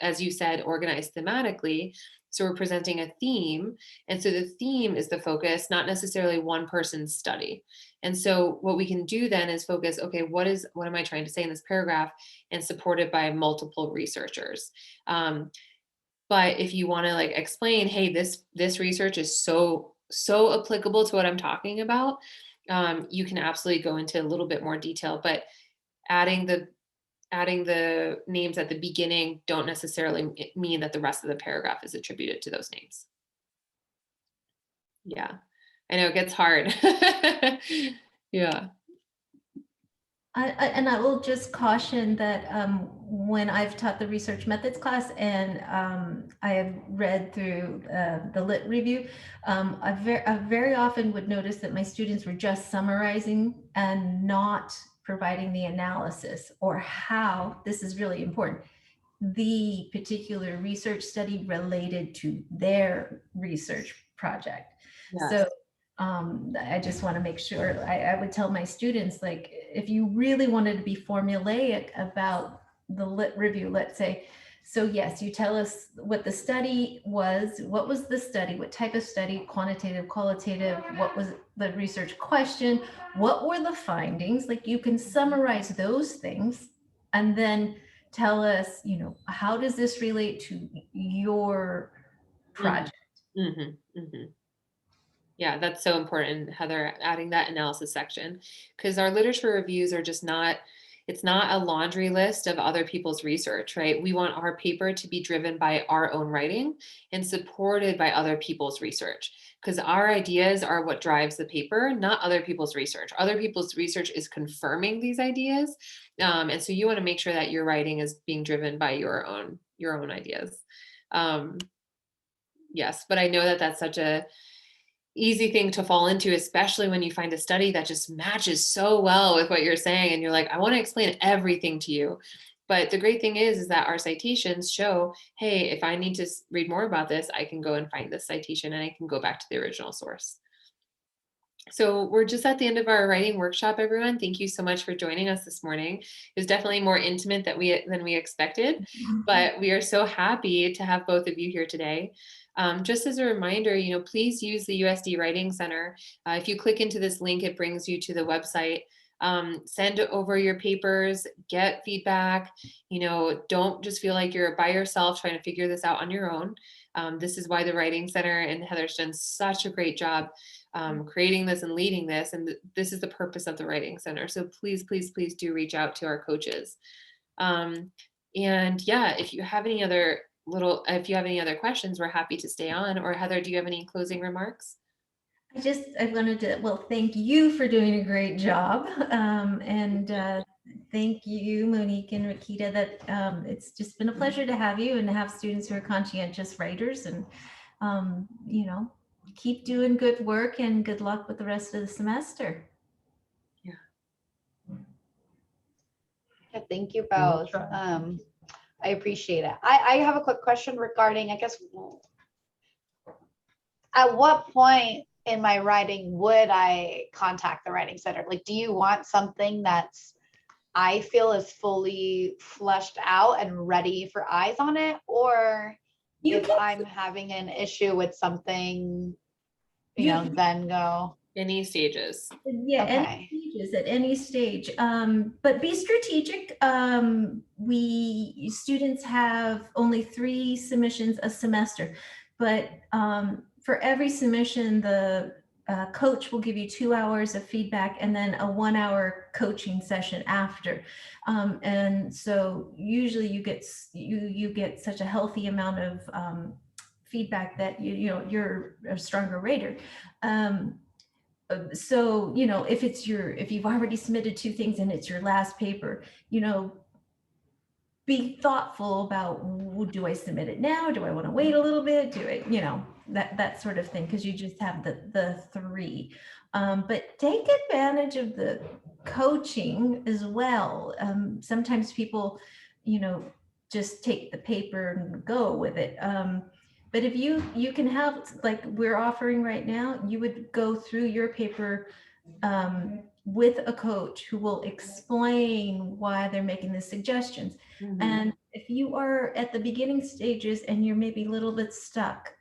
as you said, organized thematically. So we're presenting a theme. And so the theme is the focus, not necessarily one person's study. And so what we can do then is focus, okay, what am I trying to say in this paragraph, and supported by multiple researchers. But if you want to like explain, hey, this research is so applicable to what I'm talking about, you can absolutely go into a little bit more detail. But adding the names at the beginning don't necessarily mean that the rest of the paragraph is attributed to those names. Yeah, I know it gets hard. Yeah. And I will just caution that when I've taught the research methods class and I have read through the lit review, I very often would notice that my students were just summarizing and not providing the analysis or how, this is really important, the particular research study related to their research project. Yes. So I just want to make sure I would tell my students, like, if you really wanted to be formulaic about the lit review, let's say, so yes, you tell us what the study was, what was the study, what type of study, quantitative, qualitative, what was the research question, what were the findings, like you can summarize those things and then tell us, how does this relate to your project? Mm-hmm, mm-hmm. Yeah, that's so important, Heather, adding that analysis section, because our literature reviews are just it's not a laundry list of other people's research, right? We want our paper to be driven by our own writing and supported by other people's research, because our ideas are what drives the paper, not other people's research. Other people's research is confirming these ideas. And so you want to make sure that your writing is being driven by your own ideas. Yes, but I know that that's such a easy thing to fall into, especially when you find a study that just matches so well with what you're saying. And you're like, I want to explain everything to you. But the great thing is that our citations show, hey, if I need to read more about this, I can go and find this citation and I can go back to the original source. So we're just at the end of our writing workshop, everyone. Thank you so much for joining us this morning. It was definitely more intimate than we expected, but we are so happy to have both of you here today. Just as a reminder, please use the USD Writing Center. If you click into this link, it brings you to the website. Send over your papers, get feedback. Don't just feel like you're by yourself trying to figure this out on your own. This is why the Writing Center and Heather's done such a great job creating this and leading this. And this is the purpose of the Writing Center. So please, please, please do reach out to our coaches. And yeah, if you have any other questions, we're happy to stay on. Or Heather, do you have any closing remarks? I wanted to, thank you for doing a great job. And thank you, Monique and Rakita, that it's just been a pleasure to have you and to have students who are conscientious writers, and, keep doing good work and good luck with the rest of the semester. Yeah, thank you both. I appreciate it. I have a quick question regarding, I guess, at what point in my writing would I contact the Writing Center? Like, do you want something that's, I feel is fully fleshed out and ready for eyes on it? Or if I'm having an issue with something, then go? Any stages. Yeah, Okay. any stages, at any stage. But be strategic. Students have only 3 submissions a semester, but for every submission, the coach will give you 2 hours of feedback and then a 1 hour coaching session after. And so usually you get such a healthy amount of feedback that you're a stronger rater. So if you've already submitted 2 things and it's your last paper, be thoughtful about, do I submit it now? Do I want to wait a little bit? Do I, that sort of thing, because you just have the 3. But take advantage of the coaching as well. Sometimes people, just take the paper and go with it. But if you can have, like we're offering right now, you would go through your paper with a coach who will explain why they're making the suggestions. Mhm. And if you are at the beginning stages and you're maybe a little bit stuck,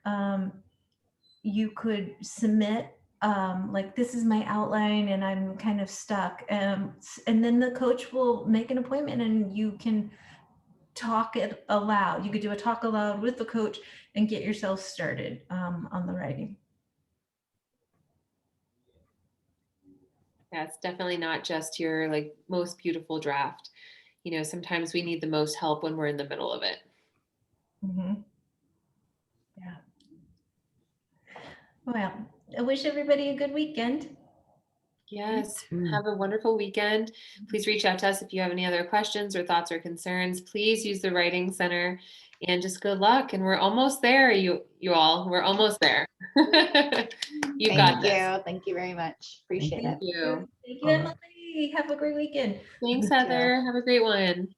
you could submit like, this is my outline and I'm kind of stuck. And then the coach will make an appointment and you can talk it aloud. You could do a talk aloud with the coach and get yourself started on the writing. Yeah, it's definitely not just your like most beautiful draft. Sometimes we need the most help when we're in the middle of it. Mhm. Yeah. Well, I wish everybody a good weekend. Yes. too. Have a wonderful weekend. Please reach out to us if you have any other questions or thoughts or concerns. Please use the Writing Center, and just good luck. And we're almost there, you all. We're almost there. You've got Thank this. you. Thank you very much. Appreciate it. Thank you. Thank you, All right. Emily. Have a great weekend. Thanks, You too. Heather. Have a great one.